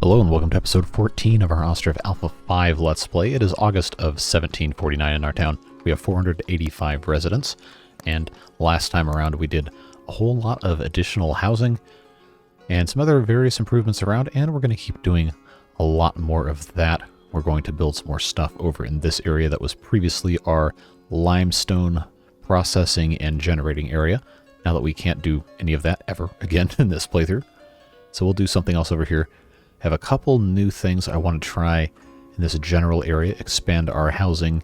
Hello and welcome to episode 14 of our Ostriv Alpha 5 Let's Play. It is August of 1749 in our town. We have 485 residents, and last time around we did a whole lot of additional housing and some other various improvements around, and we're going to keep doing a lot more of that. We're going to build some more stuff over in this area that was previously our limestone processing and generating area, now that we can't do any of that ever again in this playthrough. So we'll do something else over here. Have a couple new things I want to try in this general area, expand our housing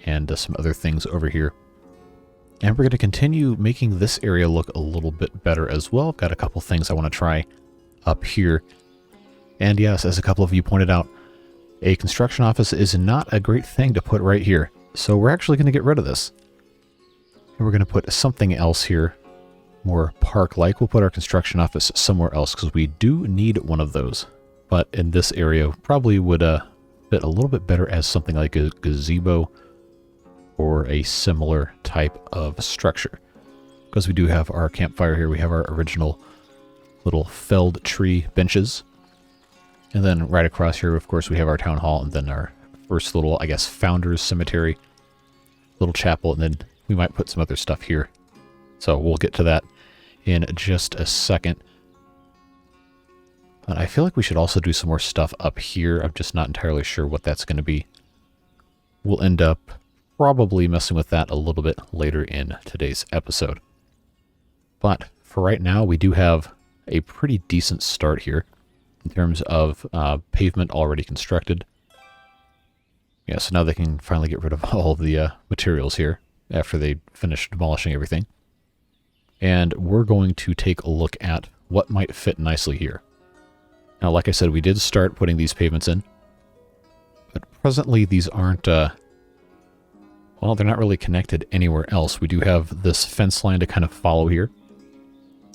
and some other things over here. And we're going to continue making this area look a little bit better as well. I've got a couple things I want to try up here. And yes, as a couple of you pointed out, a construction office is not a great thing to put right here. So we're actually going to get rid of this. And we're going to put something else here, more park-like. We'll put our construction office somewhere else because we do need one of those. But in this area, probably would fit a little bit better as something like a gazebo or a similar type of structure. Because we do have our campfire here. We have our original little felled tree benches. And then right across here, of course, we have our town hall and then our first little, I guess, founders cemetery, little chapel, and then we might put some other stuff here. So we'll get to that in just a second. But I feel like we should also do some more stuff up here. I'm just not entirely sure what that's going to be. We'll end up probably messing with that a little bit later in today's episode. But for right now, we do have a pretty decent start here in terms of pavement already constructed. Yeah, so now they can finally get rid of all the materials here after they finish demolishing everything. And we're going to take a look at what might fit nicely here. Now, like I said, we did start putting these pavements in, but presently these aren't, well, they're not really connected anywhere else. We do have this fence line to kind of follow here,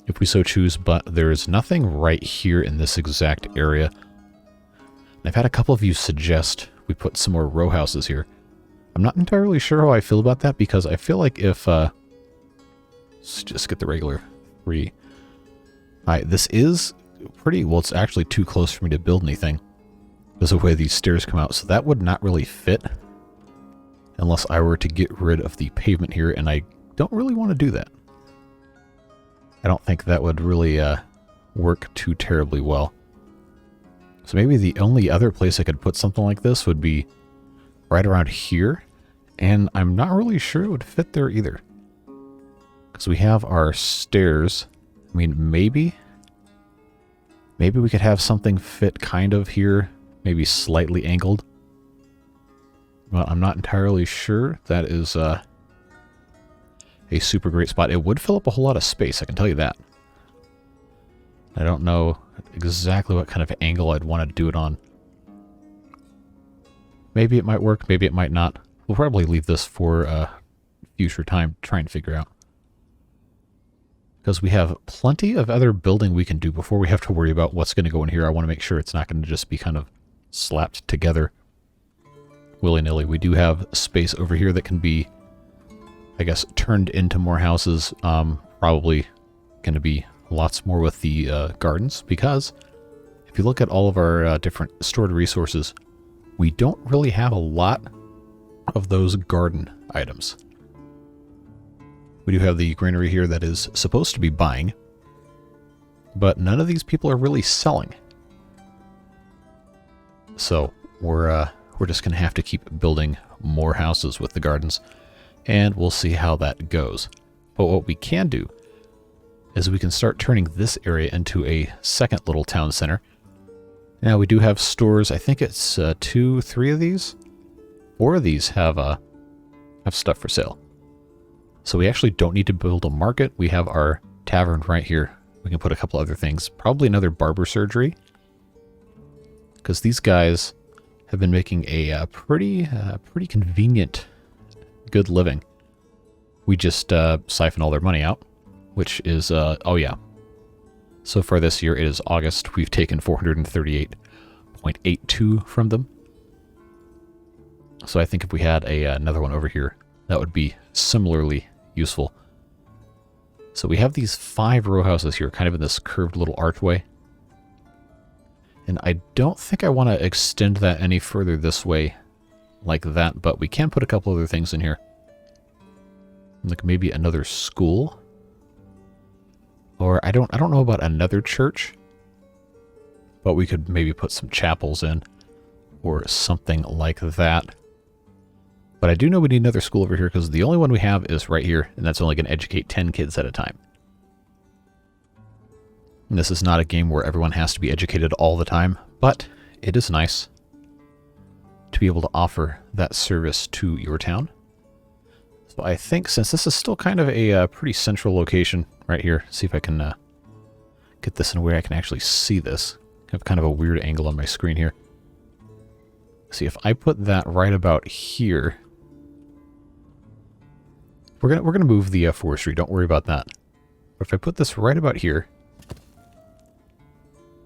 if we so choose, but there's nothing right here in this exact area. And I've had a couple of you suggest we put some more row houses here. I'm not entirely sure how I feel about that, because I feel like if, let's just get the regular 3. Alright, this is pretty, well, it's actually too close for me to build anything because of the way these stairs come out, so that would not really fit unless I were to get rid of the pavement here, and I don't really want to do that. I don't think that would really work too terribly well. So maybe the only other place I could put something like this would be right around here, and I'm not really sure it would fit there either. Because we have our stairs. I mean, maybe we could have something fit kind of here, maybe slightly angled. Well, I'm not entirely sure that is a super great spot. It would fill up a whole lot of space, I can tell you that. I don't know exactly what kind of angle I'd want to do it on. Maybe it might work, maybe it might not. We'll probably leave this for future time to try and figure out. Because we have plenty of other building we can do before we have to worry about what's going to go in here. I want to make sure it's not going to just be kind of slapped together willy-nilly. We do have space over here that can be, I guess, turned into more houses. Probably going to be lots more with the gardens, because if you look at all of our different stored resources, we don't really have a lot of those garden items. We do have the granary here that is supposed to be buying, but none of these people are really selling. So we're just going to have to keep building more houses with the gardens, and we'll see how that goes. But what we can do is we can start turning this area into a second little town center. Now we do have stores. I think it's 2, 3 of these. 4 of these have stuff for sale. So we actually don't need to build a market. We have our tavern right here. We can put a couple other things. Probably another barber surgery, because these guys have been making a pretty convenient, good living. We just siphon all their money out, which is, oh yeah. So far this year, it is August. We've taken 438.82 from them. So I think if we had another one over here, that would be similarly useful. So we have these 5 row houses here, kind of in this curved little archway. And I don't think I want to extend that any further this way like that, but we can put a couple other things in here. Like maybe another school. Or I don't know about another church, but we could maybe put some chapels in or something like that. But I do know we need another school over here because the only one we have is right here, and that's only going to educate 10 kids at a time. And this is not a game where everyone has to be educated all the time, but it is nice to be able to offer that service to your town. So I think since this is still kind of a pretty central location right here, see if I can get this in a way I can actually see this. I have kind of a weird angle on my screen here. See, if I put that right about here, we're gonna move the forestry. Don't worry about that. But if I put this right about here,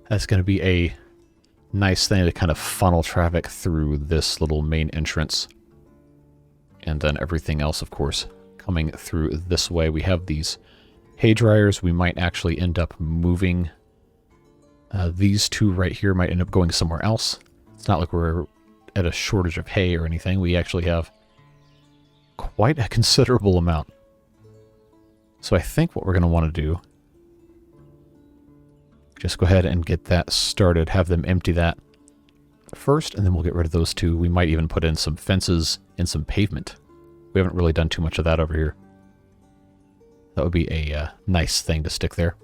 that's going to be a nice thing to kind of funnel traffic through this little main entrance. And then everything else, of course, coming through this way. We have these hay dryers. We might actually end up moving these two right here. Might end up going somewhere else. It's not like we're at a shortage of hay or anything. We actually have quite a considerable amount. So I think what we're going to want to do, just go ahead and get that started. Have them empty that first, and then we'll get rid of those two. We might even put in some fences and some pavement. We haven't really done too much of that over here. That would be a nice thing to stick there.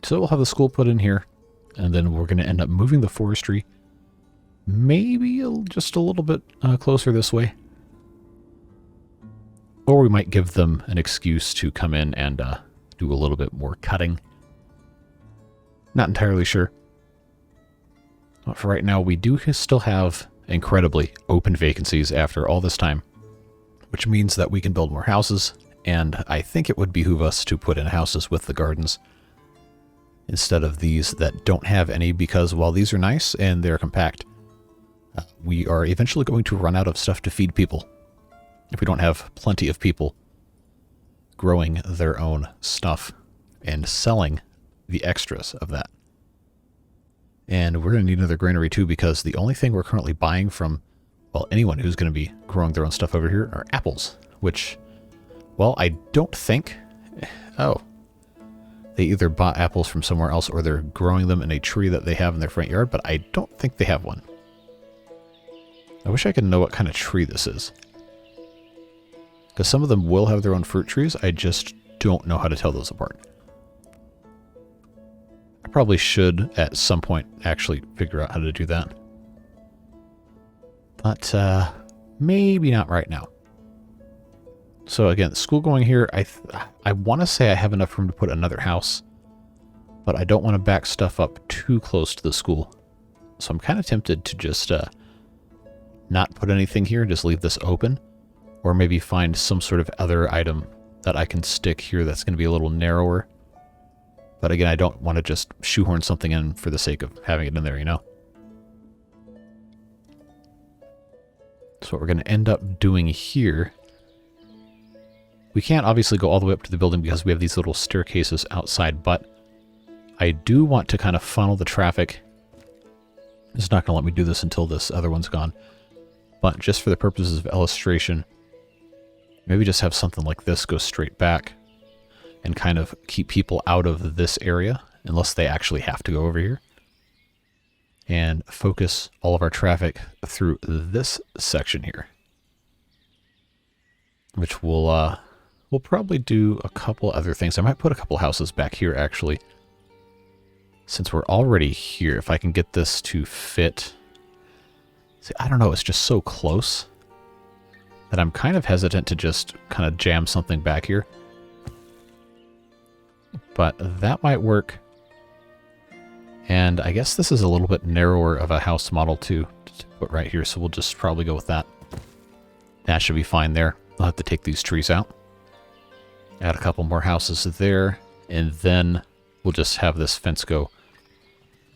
So we'll have the school put in here, and then we're going to end up moving the forestry maybe just a little bit closer this way. Or we might give them an excuse to come in and do a little bit more cutting. Not entirely sure. But for right now, we do still have incredibly open vacancies after all this time, which means that we can build more houses, and I think it would behoove us to put in houses with the gardens instead of these that don't have any, because while these are nice and they're compact, we are eventually going to run out of stuff to feed people if we don't have plenty of people growing their own stuff and selling the extras of that. And we're going to need another granary too, because the only thing we're currently buying from, well, anyone who's going to be growing their own stuff over here are apples, which, well, I don't think, oh, they either bought apples from somewhere else or they're growing them in a tree that they have in their front yard, but I don't think they have one. I wish I could know what kind of tree this is, because some of them will have their own fruit trees. I just don't know how to tell those apart. I probably should, at some point, actually figure out how to do that. But, maybe not right now. So again, school going here, I want to say I have enough room to put another house, but I don't want to back stuff up too close to the school. So I'm kind of tempted to just not put anything here, just leave this open, or maybe find some sort of other item that I can stick here that's going to be a little narrower. But again, I don't want to just shoehorn something in for the sake of having it in there, you know? So what we're going to end up doing here, we can't obviously go all the way up to the building because we have these little staircases outside, but I do want to kind of funnel the traffic. It's not going to let me do this until this other one's gone. But just for the purposes of illustration, maybe just have something like this go straight back and kind of keep people out of this area unless they actually have to go over here. And focus all of our traffic through this section here, which we'll probably do a couple other things. I might put a couple houses back here, actually, since we're already here. If I can get this to fit. See, I don't know, it's just so close that I'm kind of hesitant to just kind of jam something back here. But that might work. And I guess this is a little bit narrower of a house model too, to put right here, so we'll just probably go with that. That should be fine there. I'll have to take these trees out. Add a couple more houses there, and then we'll just have this fence go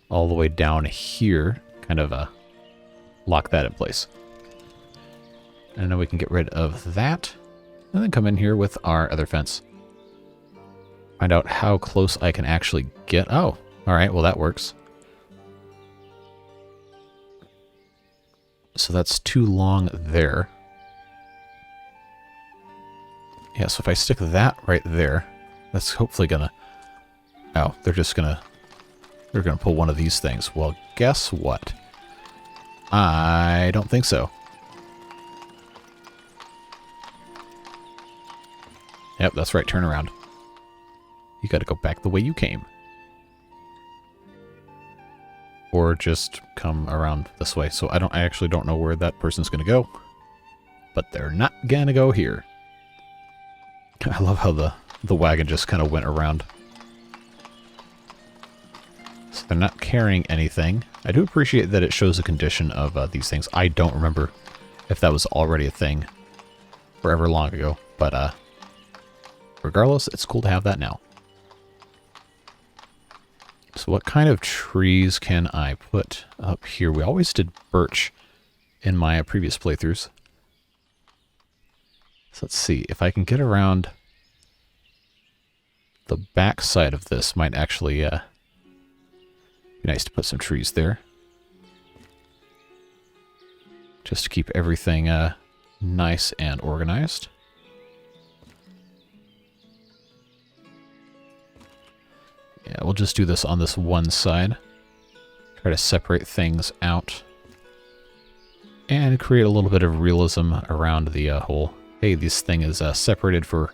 all the way down here, kind of lock that in place. And then we can get rid of that, and then come in here with our other fence. Find out how close I can actually get. Oh, all right, well that works. So that's too long there. Yeah, so if I stick that right there, that's hopefully gonna... Oh, they're gonna pull one of these things. Well, guess what? I don't think so. Yep, that's right, turn around. You gotta go back the way you came. Or just come around this way. So I actually don't know where that person's gonna go. But they're not gonna go here. I love how the wagon just kind of went around. So they're not carrying anything. I do appreciate that it shows the condition of these things. I don't remember if that was already a thing forever long ago. But regardless, it's cool to have that now. So what kind of trees can I put up here? We always did birch in my previous playthroughs. So let's see, if I can get around the back side of this, might actually be nice to put some trees there. Just to keep everything nice and organized. Yeah, we'll just do this on this one side. Try to separate things out. And create a little bit of realism around the whole... Hey, this thing is separated for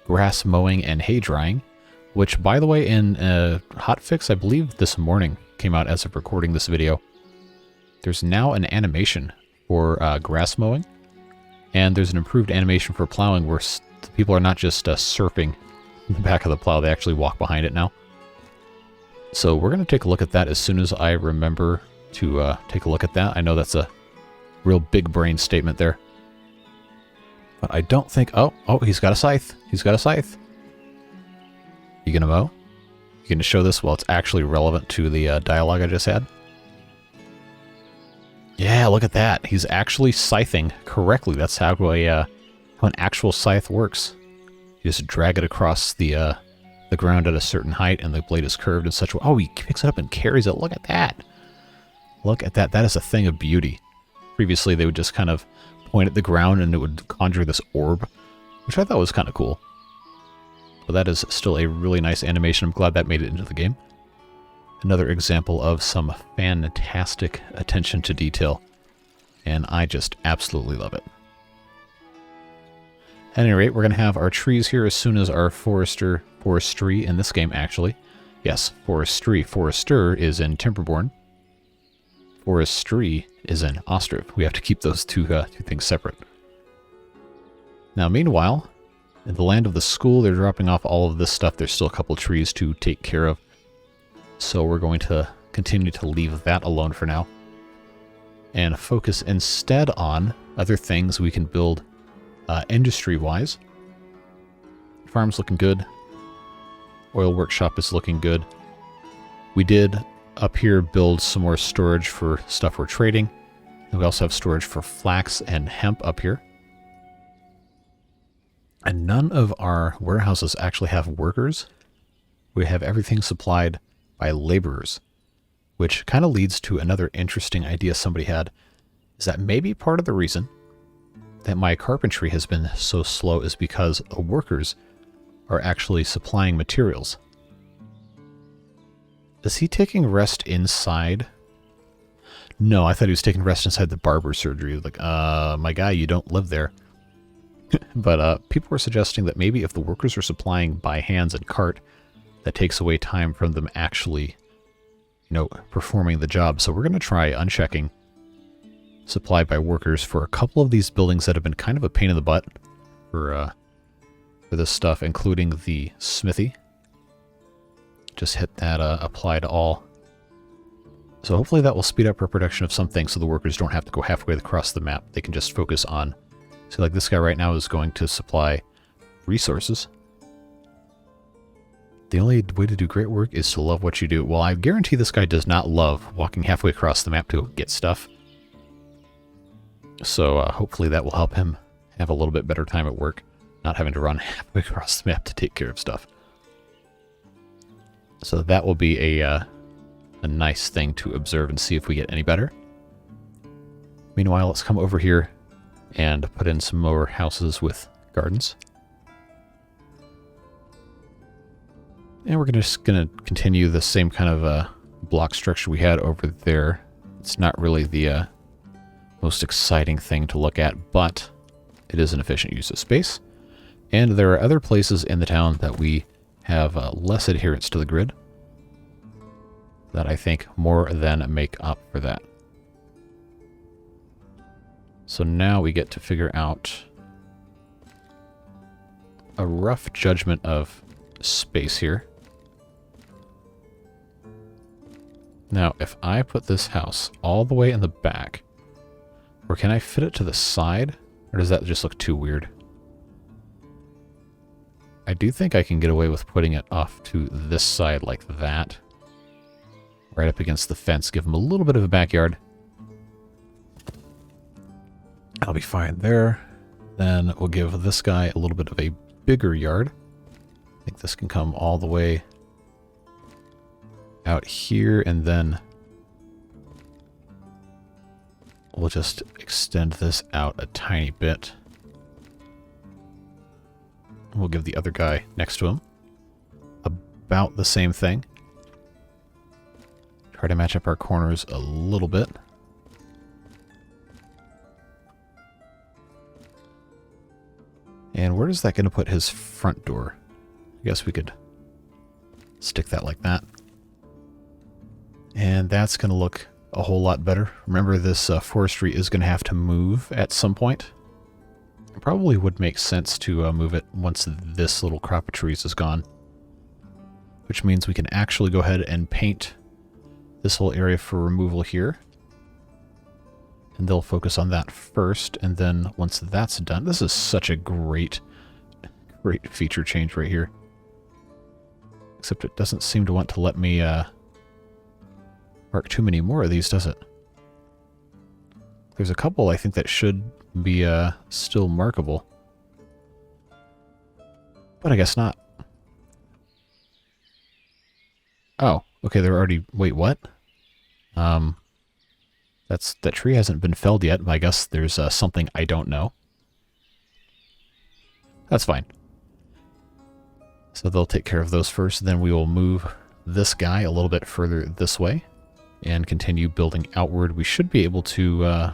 grass mowing and hay drying, which, by the way, in hotfix, I believe this morning came out as of recording this video. There's now an animation for grass mowing, and there's an improved animation for plowing where people are not just surfing in the back of the plow, they actually walk behind it now. So we're going to take a look at that as soon as I remember to take a look at that. I know that's a real big brain statement there. But I don't think... Oh, he's got a scythe. He's got a scythe. You gonna mow? You gonna show this while it's actually relevant to the dialogue I just had? Yeah, look at that. He's actually scything correctly. That's how an actual scythe works. You just drag it across the ground at a certain height, and the blade is curved in such a way... Oh, he picks it up and carries it. Look at that. Look at that. That is a thing of beauty. Previously, they would just kind of point at the ground and it would conjure this orb, which I thought was kind of cool. But that is still a really nice animation. I'm glad that made it into the game. Another example of some fantastic attention to detail, and I just absolutely love it. At any rate, we're going to have our trees here as soon as our forestry in this game, actually. Yes, forester is in Timberborn. Forestry is in Ostriv. We have to keep those two things separate. Now, meanwhile, in the land of the school, they're dropping off all of this stuff. There's still a couple trees to take care of. So we're going to continue to leave that alone for now. And focus instead on other things we can build industry-wise. Farm's looking good. Oil workshop is looking good. We did up here build some more storage for stuff we're trading. And we also have storage for flax and hemp up here. And none of our warehouses actually have workers. We have everything supplied by laborers, which kind of leads to another interesting idea somebody had, is that maybe part of the reason that my carpentry has been so slow is because the workers are actually supplying materials. Is he taking rest inside? No, I thought he was taking rest inside the barber surgery. Like, my guy, you don't live there. But people were suggesting that maybe if the workers are supplying by hands and cart, that takes away time from them actually, performing the job. So we're going to try unchecking supply by workers for a couple of these buildings that have been kind of a pain in the butt for this stuff, including the smithy. Just hit that apply to all. So hopefully that will speed up our production of some things so the workers don't have to go halfway across the map. They can just focus on... So like this guy right now is going to supply resources. The only way to do great work is to love what you do. Well, I guarantee this guy does not love walking halfway across the map to get stuff. So hopefully that will help him have a little bit better time at work, not having to run halfway across the map to take care of stuff. So that will be a nice thing to observe and see if we get any better. Meanwhile, let's come over here and put in some more houses with gardens. And we're just going to continue the same kind of block structure we had over there. It's not really the most exciting thing to look at, but it is an efficient use of space. And there are other places in the town that we have less adherence to the grid that I think more than make up for that. So now we get to figure out a rough judgment of space here. Now, if I put this house all the way in the back, or can I fit it to the side? Or does that just look too weird? I do think I can get away with putting it off to this side like that. Right up against the fence, give them a little bit of a backyard. I'll be fine there. Then we'll give this guy a little bit of a bigger yard. I think this can come all the way out here, and then we'll just extend this out a tiny bit. We'll give the other guy next to him about the same thing. Try to match up our corners a little bit. And where is that going to put his front door? I guess we could stick that like that. And that's going to look a whole lot better. Remember, this forestry is going to have to move at some point. It probably would make sense to move it once this little crop of trees is gone. Which means we can actually go ahead and paint this whole area for removal here. And they'll focus on that first, and then once that's done, this is such a great feature change right here. Except it doesn't seem to want to let me mark too many more of these, does it? There's a couple I think that should be still markable. But I guess not. Oh, okay, they're already... Wait, what? That tree hasn't been felled yet, but I guess there's something I don't know. That's fine. So they'll take care of those first, then we will move this guy a little bit further this way and continue building outward. We should be able to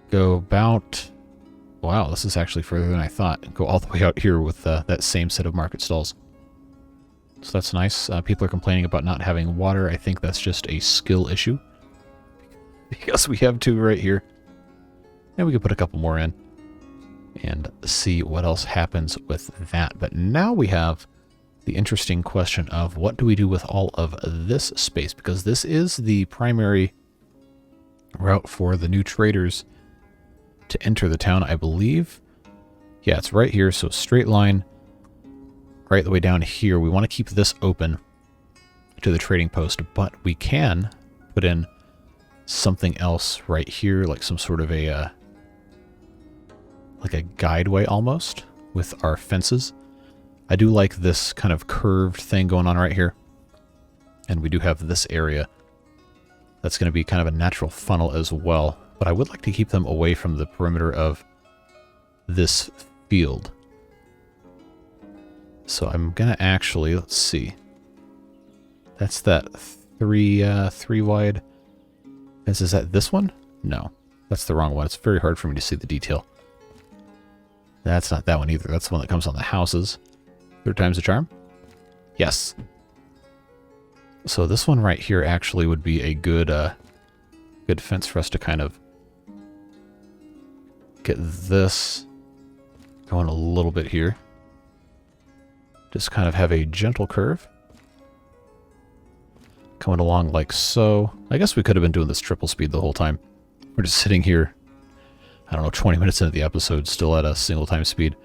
go about... Wow, this is actually further than I thought. Go all the way out here with that same set of market stalls. So that's nice. People are complaining about not having water. I think that's just a skill issue. Because we have two right here. And we can put a couple more in and see what else happens with that. But now we have the interesting question of what do we do with all of this space? Because this is the primary route for the new traders to enter the town, I believe. Yeah, it's right here. So straight line right the way down here. We want to keep this open to the trading post, but we can put in something else right here, like some sort of a like a guideway almost with our fences. I do like this kind of curved thing going on right here. And we do have this area that's going to be kind of a natural funnel as well. But I would like to keep them away from the perimeter of this field. So I'm going to actually, let's see. That's that three wide. Is that this one? No, that's the wrong one. It's very hard for me to see the detail. That's not that one either. That's the one that comes on the houses. Third time's a charm? Yes. So this one right here actually would be a good good fence for us to kind of get this going a little bit here. Just kind of have a gentle curve coming along like so. I guess we could have been doing this triple speed the whole time. We're just sitting here, I don't know, 20 minutes into the episode, still at a single time speed.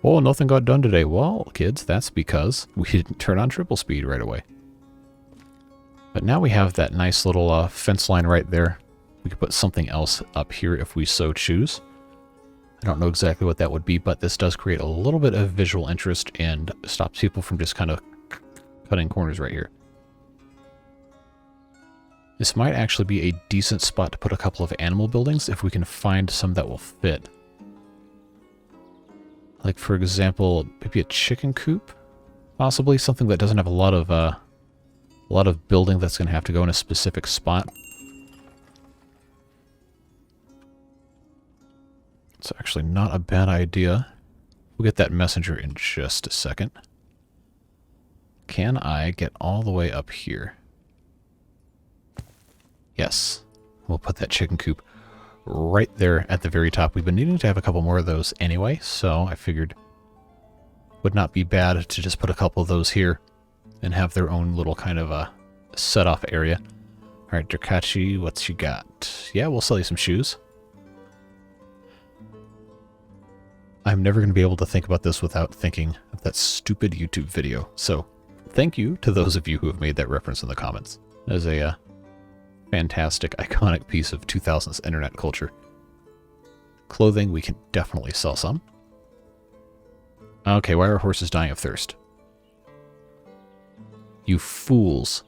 Oh, nothing got done today. Well, kids, that's because we didn't turn on triple speed right away. But now we have that nice little fence line right there. We could put something else up here if we so choose. I don't know exactly what that would be, but this does create a little bit of visual interest and stops people from just kind of cutting corners right here. This might actually be a decent spot to put a couple of animal buildings if we can find some that will fit. Like, for example, maybe a chicken coop? Possibly something that doesn't have a lot of building that's going to have to go in a specific spot. It's actually not a bad idea. We'll get that messenger in just a second. Can I get all the way up here? Yes. We'll put that chicken coop right there at the very top. We've been needing to have a couple more of those anyway, so I figured would not be bad to just put a couple of those here and have their own little kind of a set-off area. All right, Drakachi, what you got? Yeah, we'll sell you some shoes. I'm never going to be able to think about this without thinking of that stupid YouTube video. So thank you to those of you who have made that reference in the comments. That is a fantastic, iconic piece of 2000s internet culture. Clothing, we can definitely sell some. Okay, why are horses dying of thirst? You fools.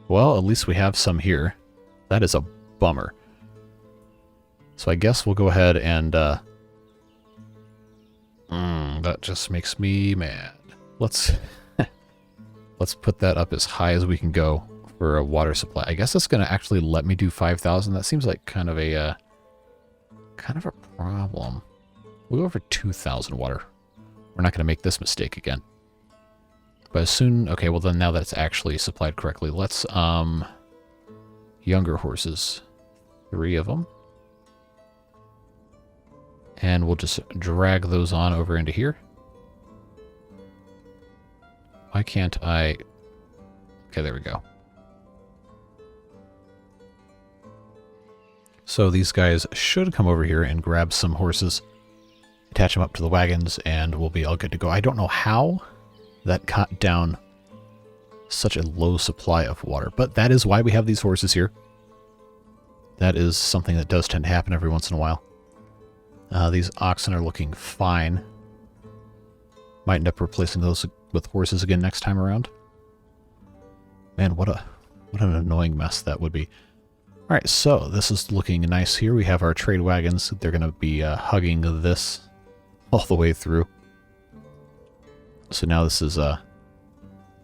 Well, at least we have some here. That is a bummer. So I guess we'll go ahead and, that just makes me mad. Let's put that up as high as we can go for a water supply. I guess it's going to actually let me do 5,000. That seems like kind of a problem. We'll go for 2,000 water. We're not going to make this mistake again. But as soon, okay, well then now that it's actually supplied correctly, let's, younger horses. 3 of them. And we'll just drag those on over into here. Why can't I... Okay, there we go. So these guys should come over here and grab some horses, attach them up to the wagons, and we'll be all good to go. I don't know how that cut down such a low supply of water, but that is why we have these horses here. That is something that does tend to happen every once in a while. These oxen are looking fine. Might end up replacing those with horses again next time around. Man, what an annoying mess that would be. All right, so this is looking nice here. We have our trade wagons. They're going to be hugging this all the way through. So now this is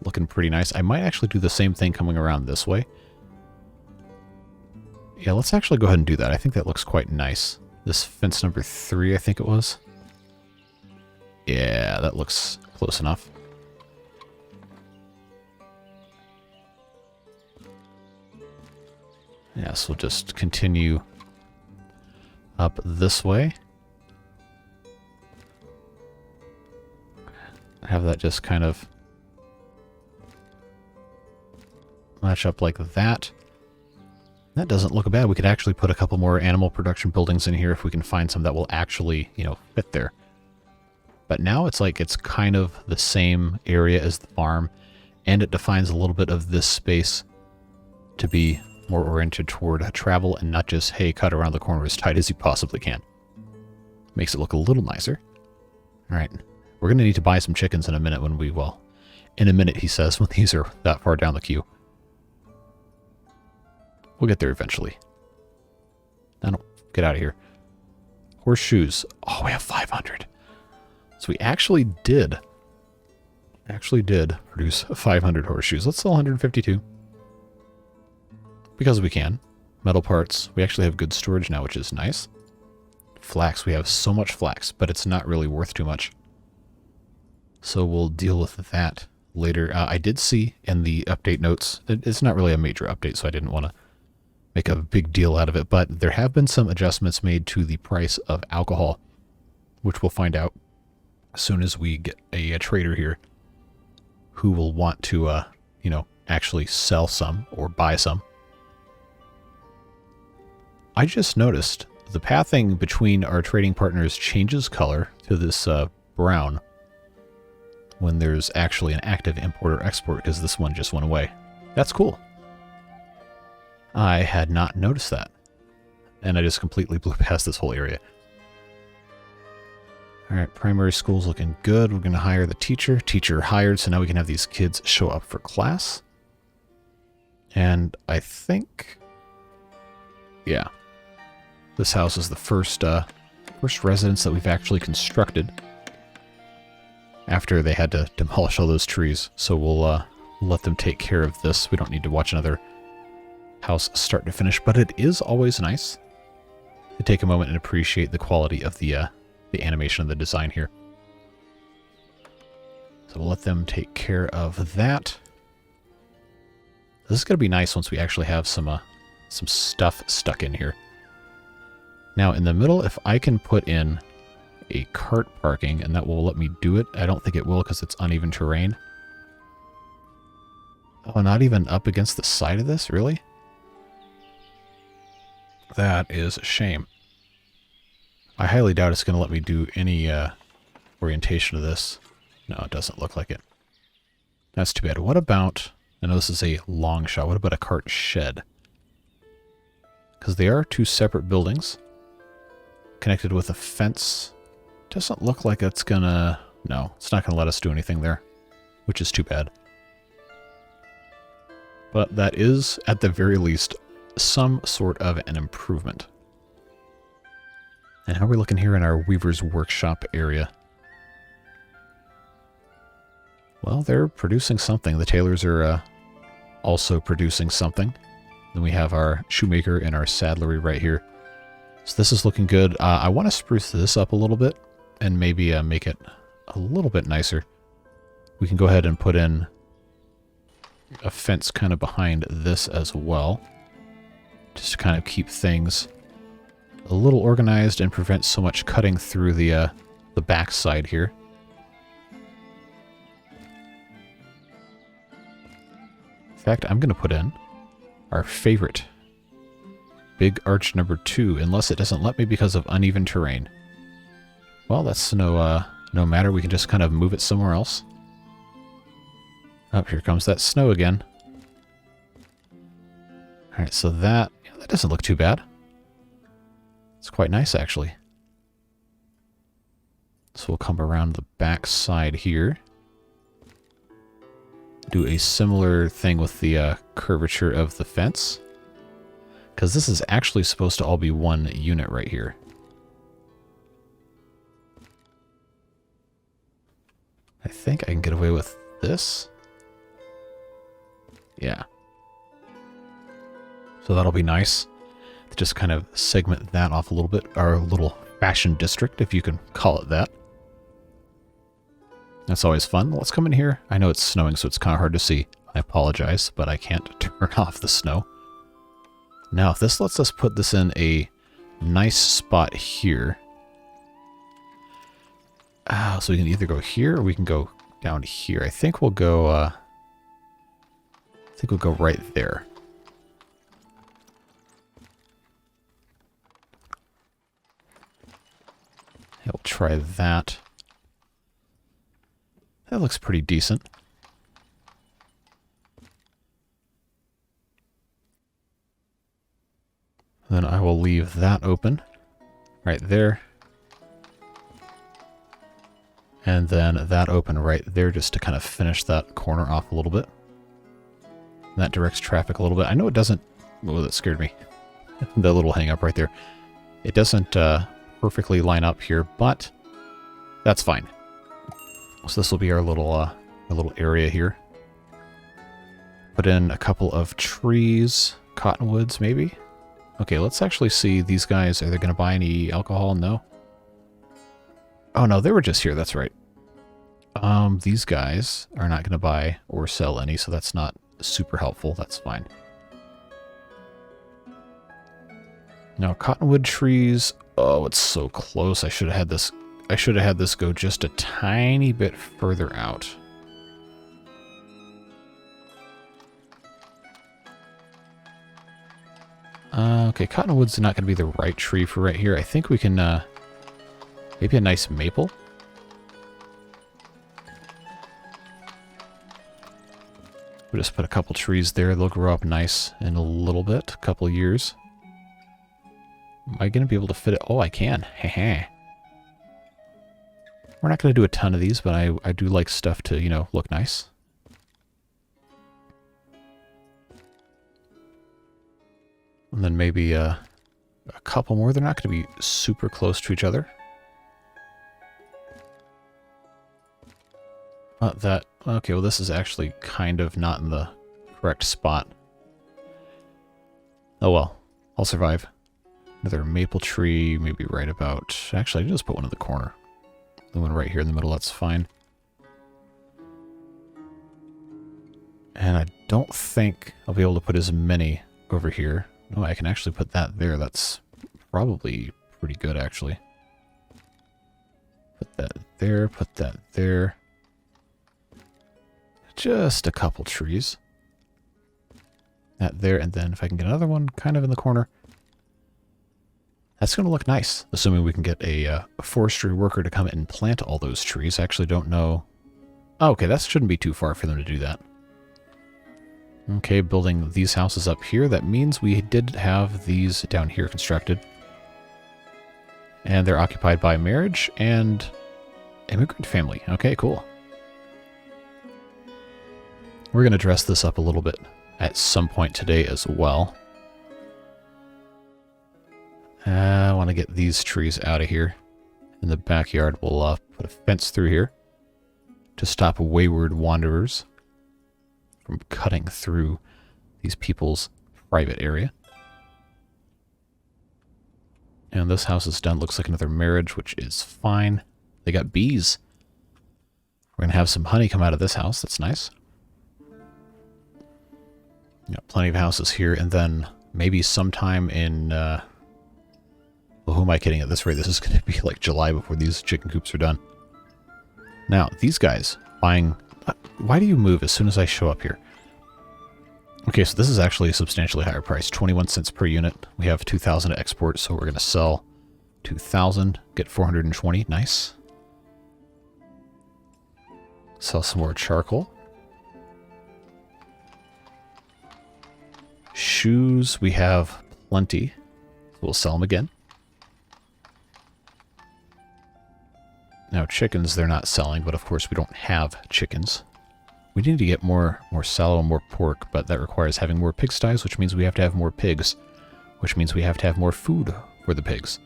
looking pretty nice. I might actually do the same thing coming around this way. Yeah, let's actually go ahead and do that. I think that looks quite nice. This fence number 3, I think it was. Yeah, that looks close enough. Yes, we'll just continue up this way. Have that just kind of match up like that. That doesn't look bad. We could actually put a couple more animal production buildings in here if we can find some that will actually, you know, fit there. But now it's like it's kind of the same area as the farm, and it defines a little bit of this space to be more oriented toward travel and not just, hey, cut around the corner as tight as you possibly can. Makes it look a little nicer. All right. We're going to need to buy some chickens in a minute when we, well, in a minute, he says, when these are that far down the queue. We'll get there eventually. No, get out of here. Horseshoes. Oh, we have 500. So we actually did produce 500 horseshoes. Let's sell 152. Because we can. Metal parts. We actually have good storage now, which is nice. Flax. We have so much flax, but it's not really worth too much. So we'll deal with that later. I did see in the update notes, it's not really a major update, so I didn't want to make a big deal out of it, but there have been some adjustments made to the price of alcohol, which we'll find out as soon as we get a trader here who will want to, you know, actually sell some or buy some. I just noticed the pathing between our trading partners changes color to this brown when there's actually an active import or export, because this one just went away. That's cool. I had not noticed that, and I just completely blew past this whole area. All right, primary school's looking good. We're going to hire the teacher. Teacher hired, so now we can have these kids show up for class. And I think, yeah, this house is the first residence that we've actually constructed after they had to demolish all those trees. So we'll let them take care of this. We don't need to watch another house start to finish, but it is always nice to take a moment and appreciate the quality of the animation and the design here. So we'll let them take care of that. This is going to be nice once we actually have some stuff stuck in here. Now in the middle, if I can put in a cart parking, and that will let me do it. I don't think it will because it's uneven terrain. Oh, not even up against the side of this? Really? That is a shame. I highly doubt it's going to let me do any orientation of this. No, it doesn't look like it. That's too bad. What about... I know this is a long shot. What about a cart shed? Because they are two separate buildings connected with a fence. Doesn't look like it's gonna... No, it's not gonna let us do anything there, which is too bad. But that is, at the very least, some sort of an improvement. And how are we looking here in our Weaver's Workshop area? Well, they're producing something. The tailors are also producing something. Then we have our shoemaker and our saddlery right here. So this is looking good. I want to spruce this up a little bit and maybe make it a little bit nicer. We can go ahead and put in a fence kind of behind this as well, just to kind of keep things a little organized and prevent so much cutting through the back side here. In fact, I'm going to put in our favorite big arch number 2, unless it doesn't let me because of uneven terrain. Well, that's no matter. We can just kind of move it somewhere else. Oh, here comes that snow again. Alright, so that doesn't look too bad. It's quite nice, actually. So we'll come around the back side here. Do a similar thing with the curvature of the fence. Because this is actually supposed to all be one unit right here. I think I can get away with this. Yeah. So that'll be nice to just kind of segment that off a little bit. Our little fashion district, if you can call it that. That's always fun. Let's come in here. I know it's snowing, so it's kind of hard to see. I apologize, but I can't turn off the snow. Now, if this lets us put this in a nice spot here. So we can either go here or we can go down here. I think we'll go right there. Yeah, we'll try that. That looks pretty decent. Then I will leave that open right there. And then that open right there just to kind of finish that corner off a little bit. And that directs traffic a little bit. I know it doesn't... Oh, that scared me. The little hang up right there. It doesn't perfectly line up here, but that's fine. So this will be our little area here. Put in a couple of trees, cottonwoods maybe. Okay, let's actually see these guys. Are they going to buy any alcohol? No. Oh no, they were just here. That's right. These guys are not going to buy or sell any, so that's not super helpful. That's fine. Now, cottonwood trees. Oh, it's so close. I should have had this. I should have had this go just a tiny bit further out. Okay, cottonwood's not going to be the right tree for right here. I think we can, maybe a nice maple. We'll just put a couple trees there. They'll grow up nice in a little bit, a couple years. Am I going to be able to fit it? Oh, I can. Heh. We're not going to do a ton of these, but I do like stuff to, you know, look nice. And then maybe a couple more. They're not going to be super close to each other. Okay, well this is actually kind of not in the correct spot. Oh well, I'll survive. Another maple tree, maybe right about... Actually, I just put one in the corner. The one right here in the middle, that's fine. And I don't think I'll be able to put as many over here. No, I can actually put that there. That's probably pretty good, actually. Put that there, put that there. Just a couple trees. That there, and then if I can get another one kind of in the corner. That's going to look nice, assuming we can get a forestry worker to come and plant all those trees. I actually don't know. Oh, okay, that shouldn't be too far for them to do that. Okay, building these houses up here. That means we did have these down here constructed. And they're occupied by marriage and immigrant family. Okay, cool. We're going to dress this up a little bit at some point today as well. I want to get these trees out of here. In the backyard, we'll put a fence through here to stop wayward wanderers from cutting through these people's private area. And this house is done. Looks like another marriage, which is fine. They got bees. We're going to have some honey come out of this house. That's nice. Got plenty of houses here. And then maybe sometime in... well, who am I kidding? At this rate, this is going to be like July before these chicken coops are done. Now, these guys buying... Why do you move as soon as I show up here? Okay, so this is actually a substantially higher price. 21 cents per unit. We have 2,000 to export, so we're going to sell 2,000. Get 420. Nice. Sell some more charcoal. Shoes, we have plenty. We'll sell them again. Now chickens, they're not selling, but of course we don't have chickens. We need to get more sallow and more pork, but that requires having more pigsties, which means we have to have more pigs, which means we have to have more food for the pigs.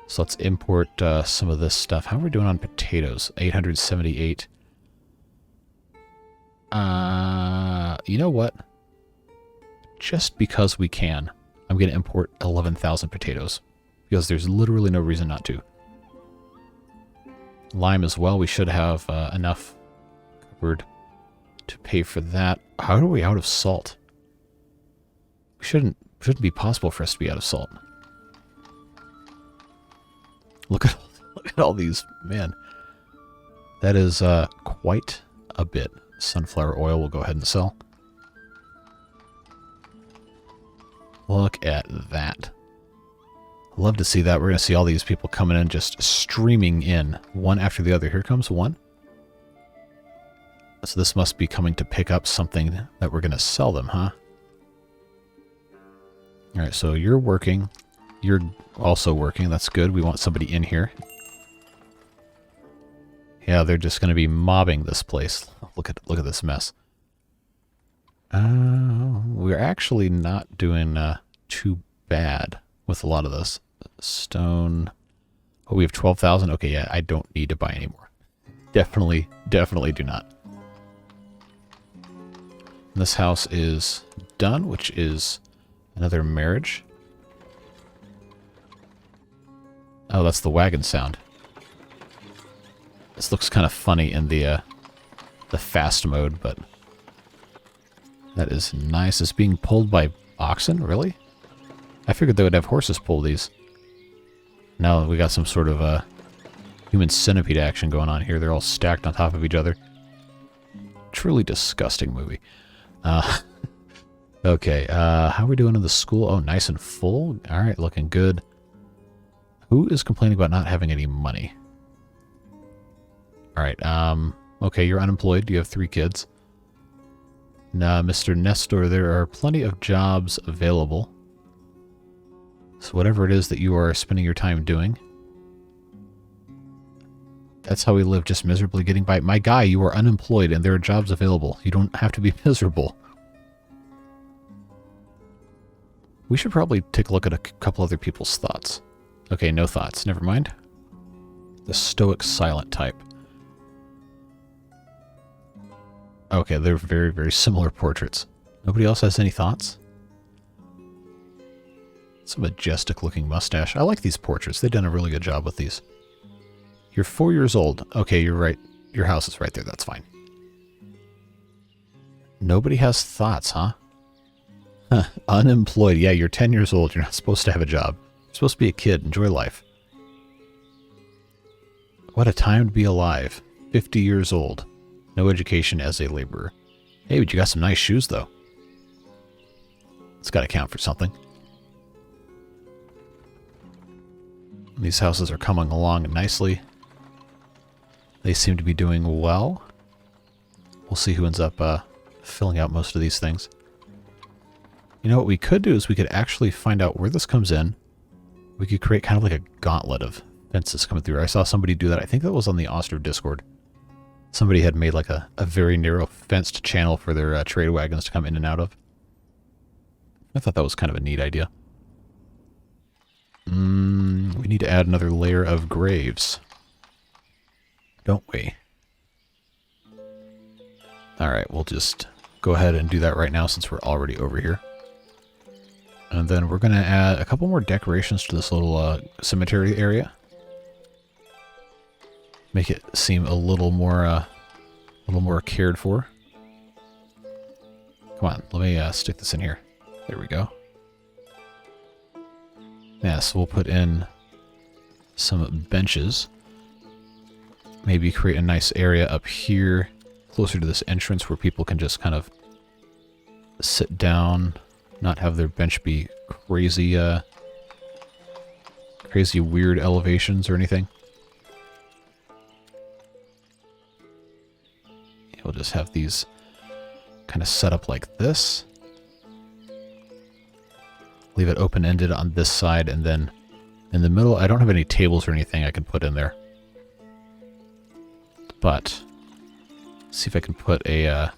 So let's import some of this stuff. How are we doing on potatoes? 878. You know what? Just because we can, I'm going to import 11,000 potatoes, because there's literally no reason not to. Lime as well. We should have enough covered to pay for that. How are we out of salt? We shouldn't be possible for us to be out of salt. Look at all these, man. That is quite a bit. Sunflower oil we'll go ahead and sell. Look at that. Love to see that. We're going to see all these people coming in, just streaming in, one after the other. Here comes one. So this must be coming to pick up something that we're going to sell them, huh? All right, so you're working. You're also working. That's good. We want somebody in here. Yeah, they're just going to be mobbing this place. Look at this mess. We're actually not doing too bad with a lot of this. Stone. Oh, we have 12,000. Okay, yeah, I don't need to buy any more. Definitely do not. And this house is done, which is another marriage. Oh, that's the wagon sound. This looks kind of funny in the fast mode, but that is nice. It's being pulled by oxen, really? I figured they would have horses pull these. Now we got some sort of human centipede action going on here. They're all stacked on top of each other. Truly disgusting movie. Okay, how are we doing in the school? Oh, nice and full. All right, looking good. Who is complaining about not having any money? All right, okay, you're unemployed. You have 3 kids. Nah, Mr. Nestor, there are plenty of jobs available. So whatever it is that you are spending your time doing, that's how we live, just miserably getting by. My guy, you are unemployed and there are jobs available. You don't have to be miserable. We should probably take a look at a couple other people's thoughts. Okay, no thoughts. Never mind. The stoic silent type. Okay, they're very, very similar portraits. Nobody else has any thoughts? It's a majestic looking mustache. I like these portraits. They've done a really good job with these. You're 4 years old. Okay, you're right. Your house is right there. That's fine. Nobody has thoughts, huh? Huh. Unemployed. Yeah, you're 10 years old. You're not supposed to have a job. You're supposed to be a kid. Enjoy life. What a time to be alive. 50 years old. No education as a laborer. Hey, but you got some nice shoes, though. It's got to count for something. These houses are coming along nicely. They seem to be doing well. We'll see who ends up filling out most of these things. You know what we could do is we could actually find out where this comes in. We could create kind of like a gauntlet of fences coming through. I saw somebody do that. I think that was on the Ostriv Discord. Somebody had made like a very narrow fenced channel for their trade wagons to come in and out of. I thought that was kind of a neat idea. We need to add another layer of graves. Don't we? Alright, we'll just go ahead and do that right now since we're already over here. And then we're going to add a couple more decorations to this little cemetery area. Make it seem a little more cared for. Come on, let me stick this in here. There we go. Yeah, so we'll put in some benches. Maybe create a nice area up here, closer to this entrance where people can just kind of sit down, not have their bench be crazy, crazy weird elevations or anything. Yeah, we'll just have these kind of set up like this. Leave it open-ended on this side, and then in the middle, I don't have any tables or anything I can put in there. But, see if I can put a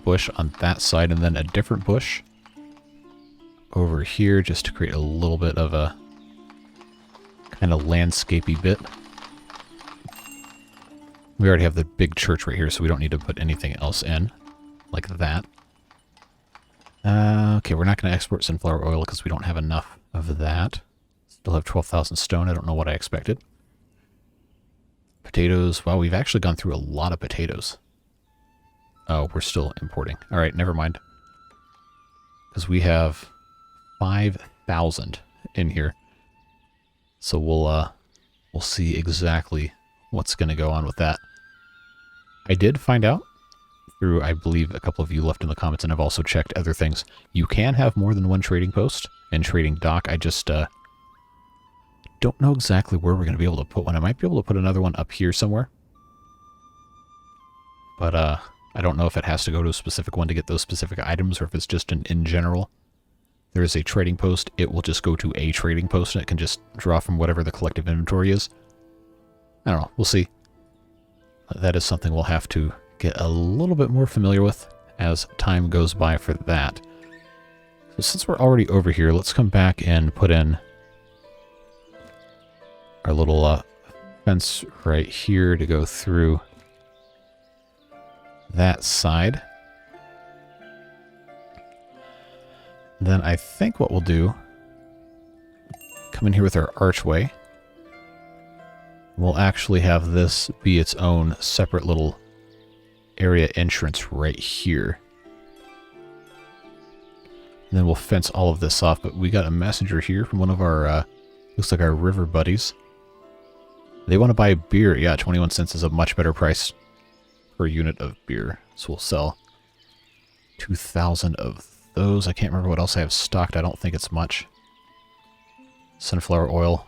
bush on that side, and then a different bush over here, just to create a little bit of a kind of landscapey bit. We already have the big church right here, so we don't need to put anything else in, like that. Okay, we're not going to export sunflower oil because we don't have enough of that. Still have 12,000 stone. I don't know what I expected. Potatoes. Wow, we've actually gone through a lot of potatoes. Oh, we're still importing. All right, never mind. Because we have 5,000 in here. So we'll see exactly what's going to go on with that. I did find out through, I believe, a couple of you left in the comments, and I've also checked other things. You can have more than one trading post and trading dock. I just don't know exactly where we're going to be able to put one. I might be able to put another one up here somewhere. But I don't know if it has to go to a specific one to get those specific items, or if it's just in general. There is a trading post. It will just go to a trading post, and it can just draw from whatever the collective inventory is. I don't know. We'll see. That is something we'll have to get a little bit more familiar with as time goes by for that. So since we're already over here, let's come back and put in our little fence right here to go through that side. Then I think what we'll do, come in here with our archway. We'll actually have this be its own separate little area entrance right here. And then we'll fence all of this off, but we got a messenger here from one of our, looks like our river buddies. They want to buy beer. Yeah, 21 cents is a much better price per unit of beer. So we'll sell 2,000 of those. I can't remember what else I have stocked. I don't think it's much. Sunflower oil.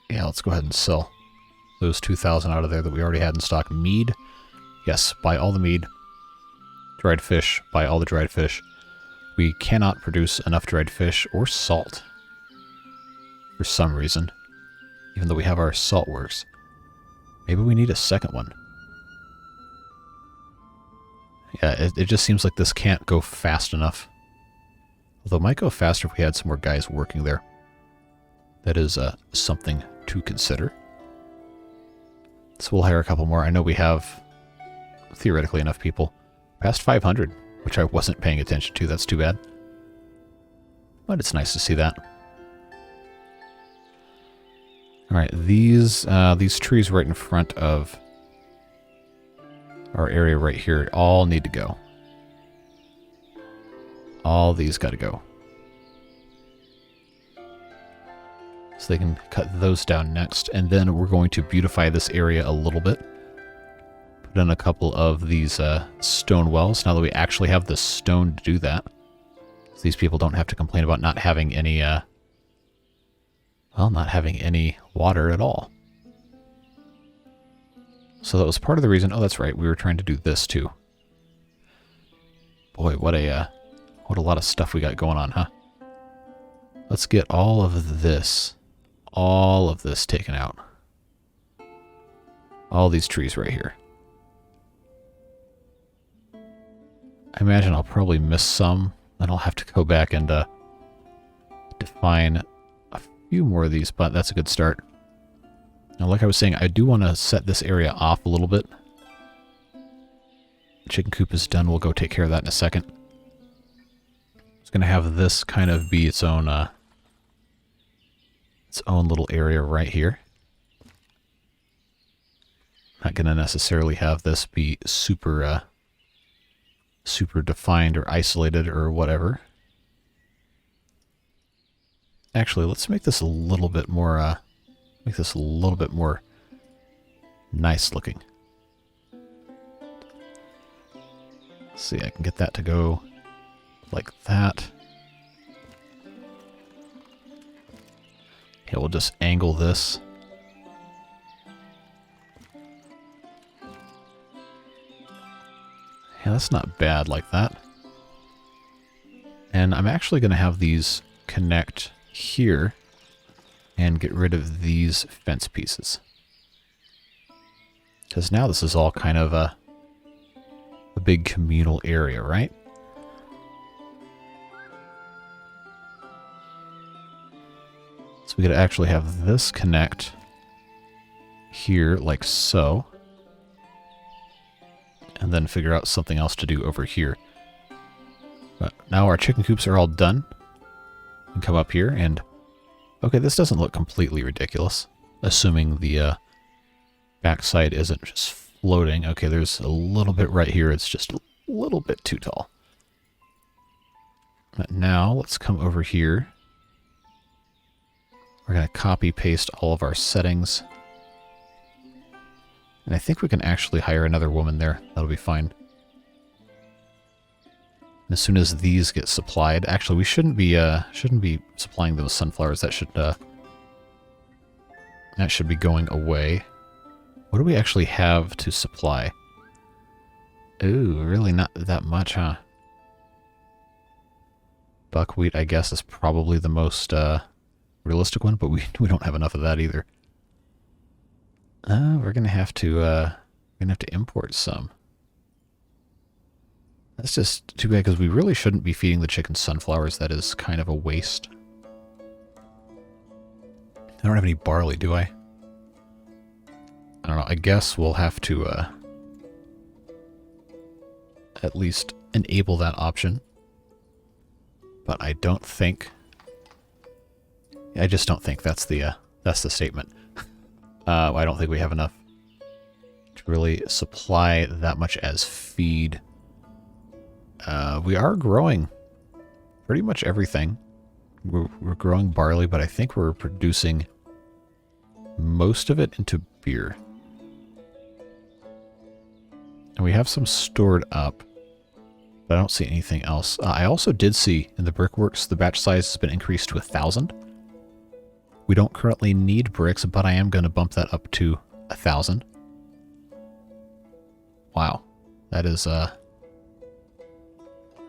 Yeah, let's go ahead and sell those 2,000 out of there that we already had in stock. Mead. Yes, buy all the mead. Dried fish. Buy all the dried fish. We cannot produce enough dried fish or salt for some reason, even though we have our salt works. Maybe we need a second one. Yeah, it just seems like this can't go fast enough Although it might go faster if we had some more guys working there. That is something to consider. So we'll hire a couple more. I know we have, theoretically, enough people. Past 500, which I wasn't paying attention to. That's too bad. But it's nice to see that. Alright, these trees right in front of our area right here all need to go. All these got to go. So they can cut those down next. And then we're going to beautify this area a little bit. Put in a couple of these stone wells now that we actually have the stone to do that. So these people don't have to complain about not having any, well, not having any water at all. So that was part of the reason. Oh, that's right. We were trying to do this too. Boy, what a lot of stuff we got going on, huh? Let's get all of this taken out. All these trees right here. I imagine I'll probably miss some. Then I'll have to go back and define a few more of these, but that's a good start. Now, like I was saying, I do want to set this area off a little bit. The chicken coop is done. We'll go take care of that in a second. It's going to have this kind of be its own little area right here. Not going to necessarily have this be super defined or isolated or whatever. Actually, let's make this a little bit more nice looking. Let's see, I can get that to go like that. Yeah, we'll just angle this. Yeah, that's not bad like that. And I'm actually going to have these connect here and get rid of these fence pieces. Because now this is all kind of a big communal area, right? So we could actually have this connect here like so. And then figure out something else to do over here. But now our chicken coops are all done. We can come up here and... Okay, this doesn't look completely ridiculous. Assuming the backside isn't just floating. Okay, there's a little bit right here. It's just a little bit too tall. But now let's come over here. We're going to copy paste all of our settings. And I think we can actually hire another woman there. That'll be fine. And as soon as these get supplied, actually we shouldn't be supplying those sunflowers. That should be going away. What do we actually have to supply? Ooh, really not that much, huh? Buckwheat, I guess, is probably the most realistic one, but we don't have enough of that either. We're gonna have to import some. That's just too bad because we really shouldn't be feeding the chickens sunflowers. That is kind of a waste. I don't have any barley, do I? I don't know. I guess we'll have to at least enable that option. But I don't think. I just don't think that's the statement. I don't think we have enough to really supply that much as feed. We are growing pretty much everything. We're growing barley, but I think we're producing most of it into beer. And we have some stored up, but I don't see anything else. I also did see in the brickworks the batch size has been increased to 1,000. We don't currently need bricks, but I am going to bump that up to 1,000. Wow. That is,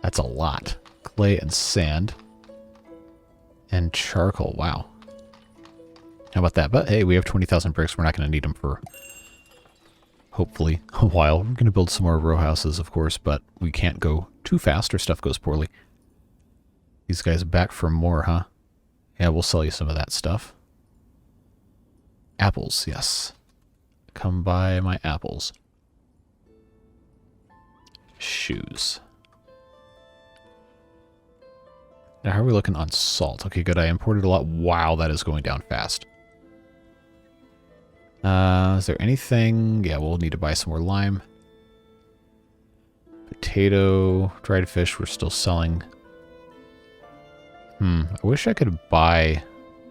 that's a lot. Clay and sand. And charcoal. Wow. How about that? But hey, we have 20,000 bricks. We're not going to need them for, hopefully, a while. We're going to build some more row houses, of course, but we can't go too fast or stuff goes poorly. These guys back for more, huh? Yeah, we'll sell you some of that stuff. Apples, yes. Come buy my apples. Shoes. Now, how are we looking on salt? Okay, good. I imported a lot. Wow, that is going down fast. Is there anything? Yeah, we'll need to buy some more lime. Potato, dried fish, we're still selling. I wish I could buy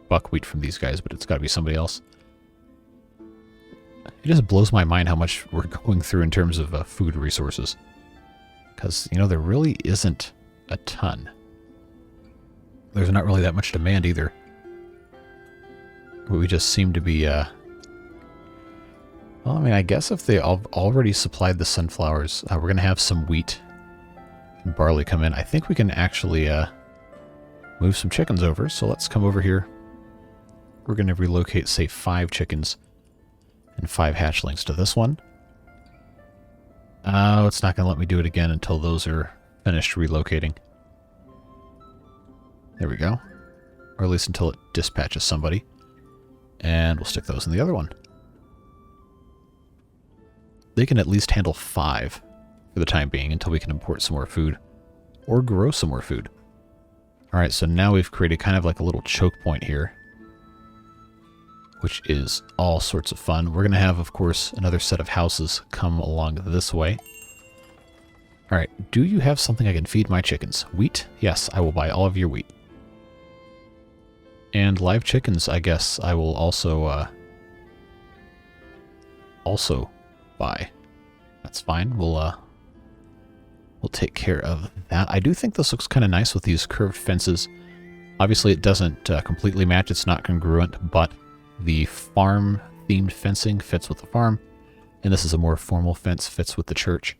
buckwheat from these guys, but it's got to be somebody else. It just blows my mind how much we're going through in terms of food resources. Because, you know, there really isn't a ton. There's not really that much demand either. We just seem to be, well, I mean, I guess if they already supplied the sunflowers, we're going to have some wheat and barley come in. I think we can actually move some chickens over. So let's come over here. We're going to relocate, say, 5 chickens and 5 hatchlings to this one. Oh, it's not going to let me do it again until those are finished relocating. There we go. Or at least until it dispatches somebody. And we'll stick those in the other one. They can at least handle 5 for the time being until we can import some more food or grow some more food. Alright, so now we've created kind of like a little choke point here, which is all sorts of fun. We're going to have, of course, another set of houses come along this way. Alright, do you have something I can feed my chickens? Wheat? Yes, I will buy all of your wheat. And live chickens, I guess I will also buy. That's fine. We'll take care of that. I do think this looks kind of nice with these curved fences. Obviously, it doesn't completely match. It's not congruent, but the farm-themed fencing fits with the farm, and this is a more formal fence, fits with the church.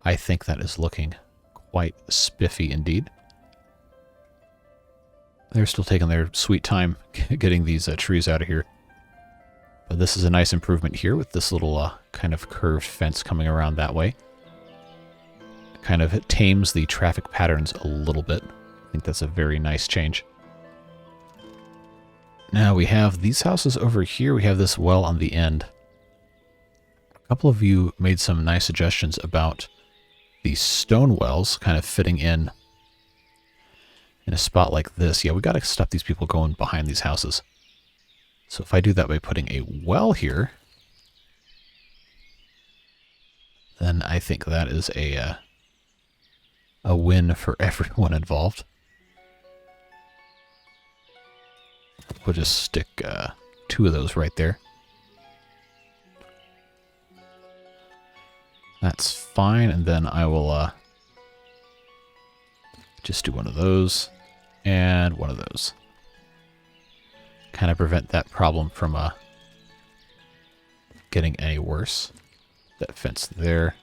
I think that is looking quite spiffy indeed. They're still taking their sweet time getting these trees out of here. But this is a nice improvement here with this little kind of curved fence coming around that way. Kind of tames the traffic patterns a little bit. I think that's a very nice change. Now we have these houses over here. We have this well on the end. A couple of you made some nice suggestions about the stone wells kind of fitting in a spot like this. Yeah, we got to stop these people going behind these houses. So if I do that by putting a well here, then I think that is a win for everyone involved. We'll just stick 2 of those right there. That's fine, and then I will just do one of those and one of those. Kind of prevent that problem from getting any worse. That fence there.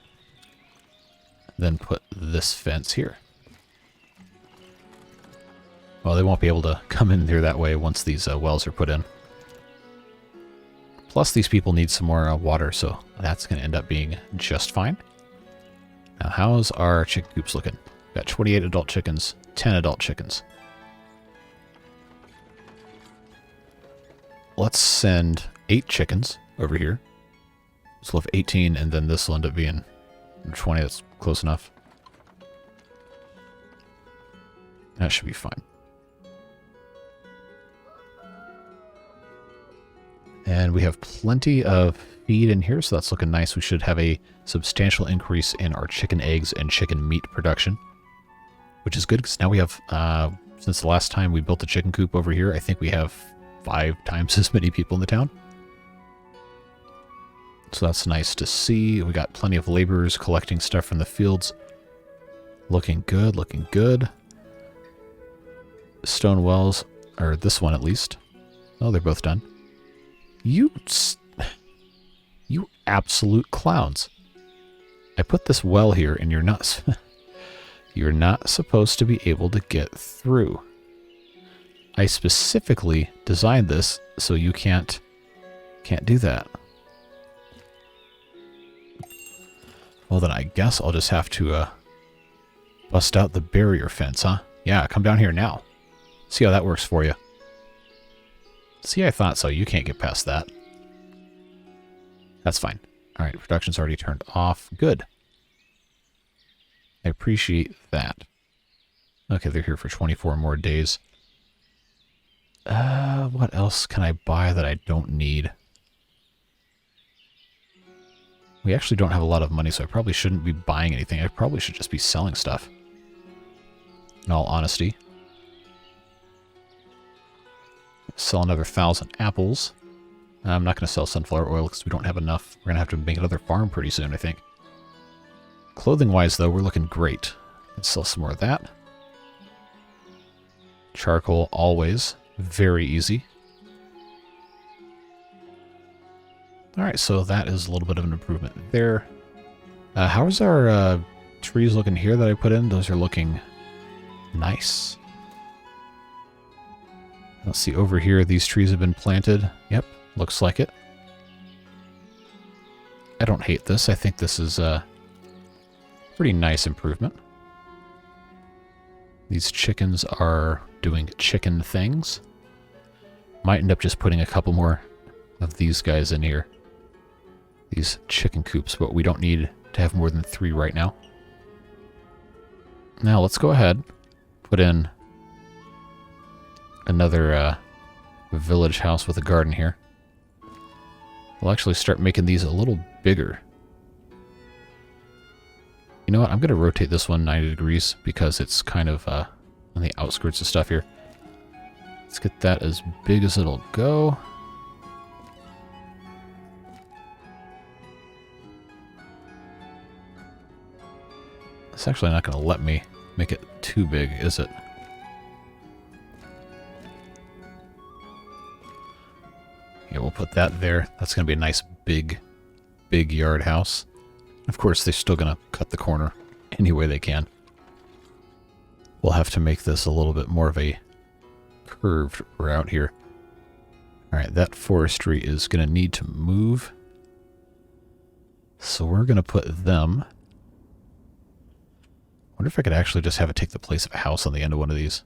Then put this fence here. Well, they won't be able to come in there that way once these wells are put in. Plus, these people need some more water, so that's going to end up being just fine. Now, how's our chicken coops looking? We've got 28 adult chickens, 10 adult chickens. Let's send 8 chickens over here. So we'll have 18, and then this will end up being 20. That's close enough. That should be fine. And we have plenty of feed in here, so that's looking nice. We should have a substantial increase in our chicken eggs and chicken meat production, which is good because now we have, since the last time we built the chicken coop over here, I think we have 5 times as many people in the town. So that's nice to see. We got plenty of laborers collecting stuff from the fields. Looking good, looking good. Stone wells, or this one at least. Oh, they're both done. You absolute clowns. I put this well here and you're not you're not supposed to be able to get through. I specifically designed this so you can't do that. Well, then I guess I'll just have to bust out the barrier fence, huh? Yeah, come down here now. See how that works for you. See, I thought so. You can't get past that. That's fine. All right, production's already turned off. Good. I appreciate that. Okay, they're here for 24 more days. What else can I buy that I don't need? We actually don't have a lot of money, so I probably shouldn't be buying anything. I probably should just be selling stuff. In all honesty. Sell another 1,000 apples. I'm not going to sell sunflower oil because we don't have enough. We're going to have to make another farm pretty soon, I think. Clothing-wise, though, we're looking great. Let's sell some more of that. Charcoal, always. Very easy. Alright, so that is a little bit of an improvement there. How's our trees looking here that I put in? Those are looking nice. Let's see, over here, these trees have been planted. Yep, looks like it. I don't hate this. I think this is a pretty nice improvement. These chickens are doing chicken things. Might end up just putting a couple more of these guys in here. These chicken coops, but we don't need to have more than 3 right now. Now let's go ahead, put in another village house with a garden here. We'll actually start making these a little bigger. You know what? I'm going to rotate this one 90 degrees because it's kind of on the outskirts of stuff here. Let's get that as big as it'll go. It's actually not going to let me make it too big, is it? Yeah, we'll put that there. That's going to be a nice big yard house. Of course, they're still going to cut the corner any way they can. We'll have to make this a little bit more of a curved route here. Alright, that forestry is going to need to move. So we're going to put them... I wonder if I could actually just have it take the place of a house on the end of one of these.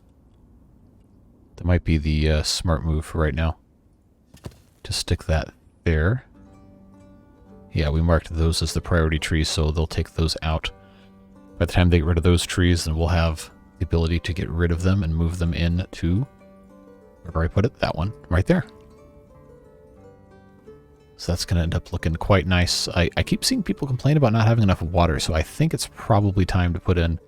That might be the smart move for right now. To stick that there. Yeah, we marked those as the priority trees, so they'll take those out. By the time they get rid of those trees, then we'll have the ability to get rid of them and move them in to... Where do I put it? That one. Right there. So that's going to end up looking quite nice. I keep seeing people complain about not having enough water, so I think it's probably time to put in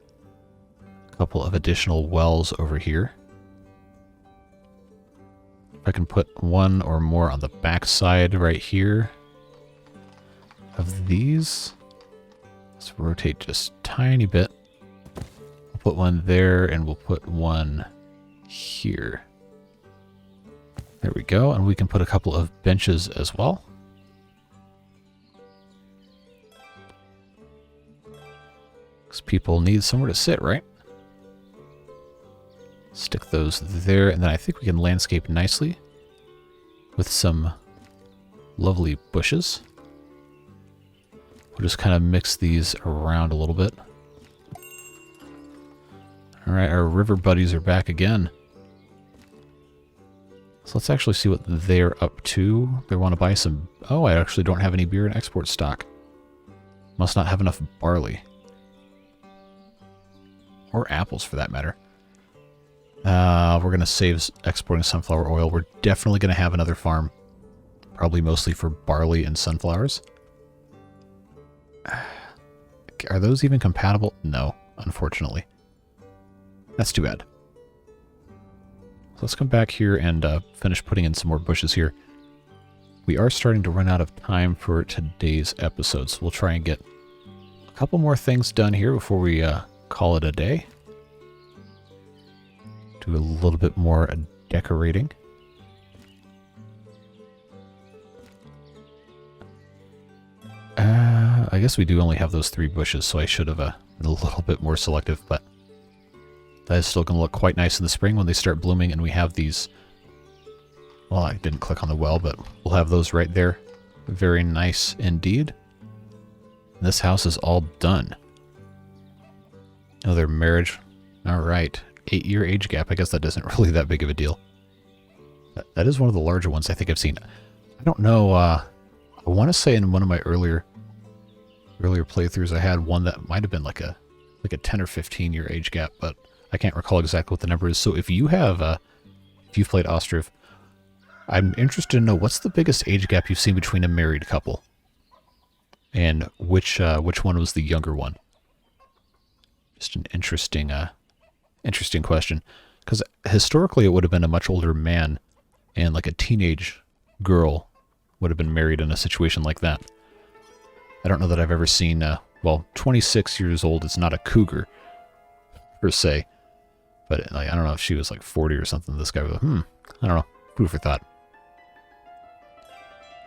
a couple of additional wells over here. If I can put one or more on the back side right here of these. Let's rotate just a tiny bit. We'll put one there, and we'll put one here. There we go, and we can put a couple of benches as well. Because people need somewhere to sit, right? Stick those there, and then I think we can landscape nicely with some lovely bushes. We'll just kind of mix these around a little bit. Alright, our river buddies are back again. So let's actually see what they're up to. They want to buy some... Oh, I actually don't have any beer in export stock. Must not have enough barley. Or apples, for that matter. We're going to save exporting sunflower oil. We're definitely going to have another farm. Probably mostly for barley and sunflowers. Are those even compatible? No, unfortunately. That's too bad. So let's come back here and finish putting in some more bushes here. We are starting to run out of time for today's episode, so we'll try and get a couple more things done here before we call it a day. Do a little bit more decorating. I guess we do only have those 3 bushes, so I should have been a little bit more selective, but that is still going to look quite nice in the spring when they start blooming, and we have these... Well, I didn't click on the well, but we'll have those right there. Very nice indeed. This house is all done. Another marriage. All right. 8-year age gap. I guess that isn't really that big of a deal. That is one of the larger ones I think I've seen. I don't know. I want to say in one of my earlier playthroughs, I had one that might have been like a 10 or 15-year age gap, but I can't recall exactly what the number is. So if you have, if you've played Ostriv, I'm interested to know what's the biggest age gap you've seen between a married couple, and which one was the younger one. Just an interesting question, because historically it would have been a much older man, and like a teenage girl would have been married in a situation like that. I don't know that I've ever seen. Well, 26 years old is not a cougar per se, but like, I don't know if she was like 40 or something. This guy was, I don't know. Food for thought.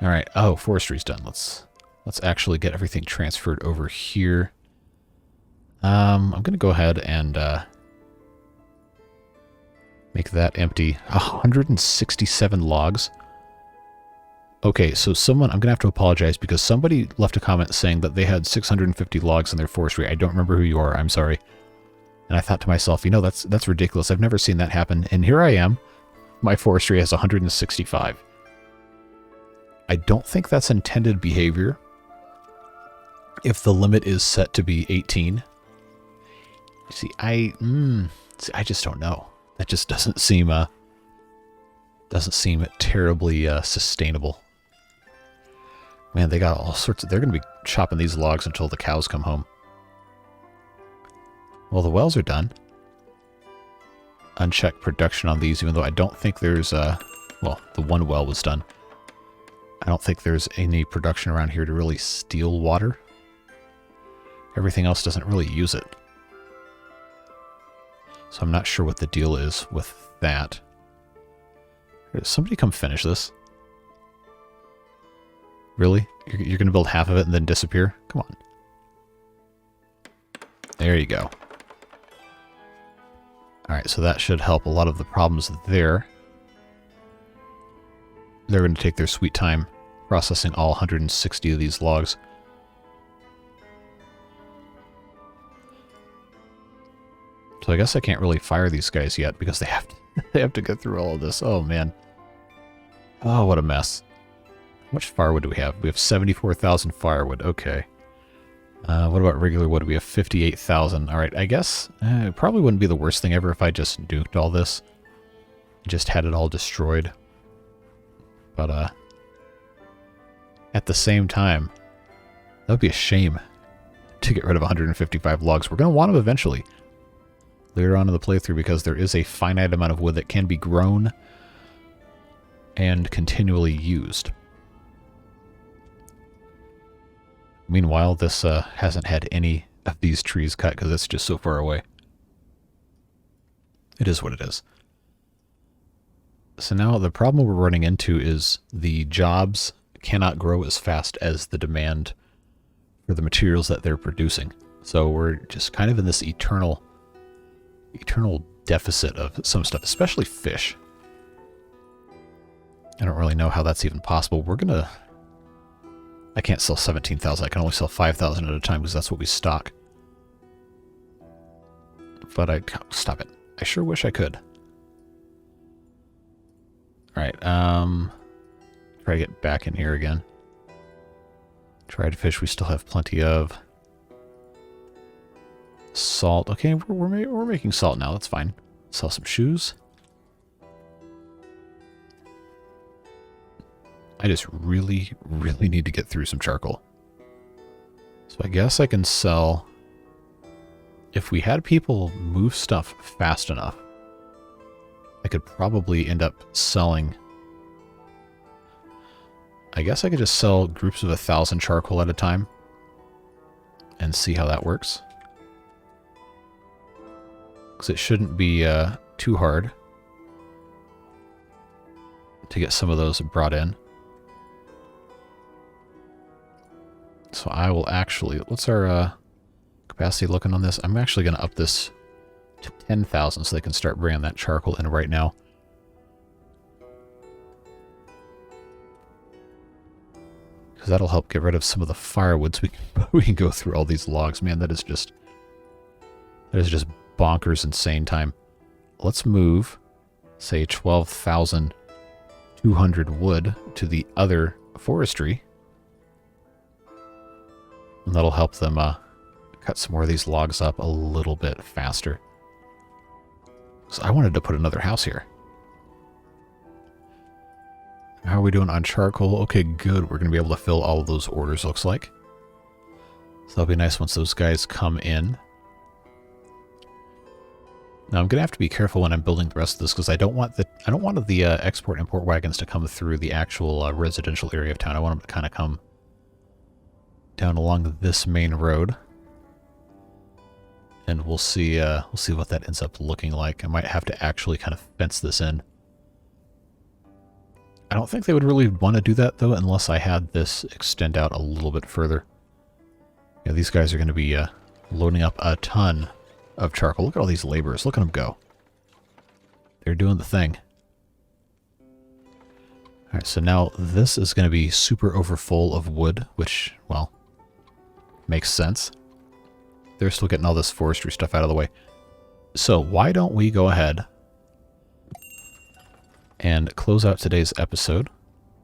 All right. Oh, forestry's done. Let's actually get everything transferred over here. I'm going to go ahead and make that empty. 167 logs. Okay, so I'm going to have to apologize because somebody left a comment saying that they had 650 logs in their forestry. I don't remember who you are. I'm sorry. And I thought to myself, that's ridiculous. I've never seen that happen. And here I am. My forestry has 165. I don't think that's intended behavior. If the limit is set to be 18. See, I just don't know. That just doesn't seem terribly sustainable. Man, they got all sorts of... They're going to be chopping these logs until the cows come home. Well, the wells are done. Unchecked production on these, even though I don't think there's... well, the one well was done. I don't think there's any production around here to really steal water. Everything else doesn't really use it. So I'm not sure what the deal is with that. Somebody come finish this. Really? You're going to build half of it and then disappear? Come on. There you go. Alright, so that should help a lot of the problems there. They're going to take their sweet time processing all 160 of these logs. So I guess I can't really fire these guys yet because they have to get through all of this. Oh, man. Oh, what a mess. How much firewood do we have? We have 74,000 firewood. Okay. What about regular wood? We have 58,000. All right, I guess it probably wouldn't be the worst thing ever if I just nuked all this. Just had it all destroyed. But at the same time, that would be a shame to get rid of 155 logs. We're going to want them eventually. Later on in the playthrough, because there is a finite amount of wood that can be grown and continually used. Meanwhile, this hasn't had any of these trees cut because it's just so far away. It is what it is. So now the problem we're running into is the jobs cannot grow as fast as the demand for the materials that they're producing. So we're just kind of in this eternal deficit of some stuff, especially fish. I don't really know how that's even possible. I can't sell 17,000. I can only sell 5,000 at a time because that's what we stock. But stop it. I sure wish I could. All right. Try to get back in here again. Dried fish we still have plenty of. Salt. Okay, we're making salt now. That's fine. Sell some shoes. I just really, really need to get through some charcoal. So I guess I can sell... If we had people move stuff fast enough, I could probably end up selling... I guess I could just sell groups of 1,000 charcoal at a time and see how that works. Because it shouldn't be too hard to get some of those brought in. So I will actually, what's our capacity looking on this? I'm actually going to up this to 10,000 so they can start bringing that charcoal in right now. Because that'll help get rid of some of the firewood so we can go through all these logs. Man, that is just bonkers insane time. let's move, say, 12,200 wood to the other forestry. And that'll help them cut some more of these logs up a little bit faster. So I wanted to put another house here. How are we doing on charcoal? Okay, good. We're going to be able to fill all of those orders, looks like. So that'll be nice once those guys come in. Now I'm going to have to be careful when I'm building the rest of this because I don't want the export-import wagons to come through the actual residential area of town. I want them to kind of come down along this main road. And we'll see what that ends up looking like. I might have to actually kind of fence this in. I don't think they would really want to do that, though, unless I had this extend out a little bit further. Yeah, these guys are going to be loading up a ton of charcoal. Look at all these laborers. Look at them go. They're doing the thing. Alright, so now this is going to be super overfull of wood, which, well, makes sense. They're still getting all this forestry stuff out of the way. So why don't we go ahead and close out today's episode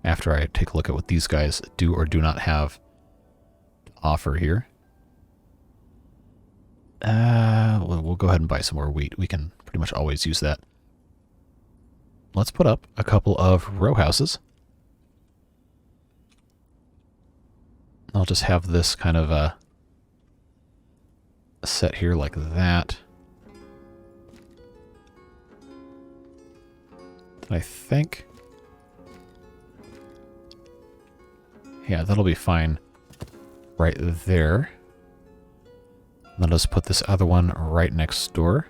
after I take a look at what these guys do or do not have to offer here. We'll go ahead and buy some more wheat. We can pretty much always use that. Let's put up a couple of row houses. I'll just have this kind of set here like that. I think. Yeah, that'll be fine right there. Let us put this other one right next door.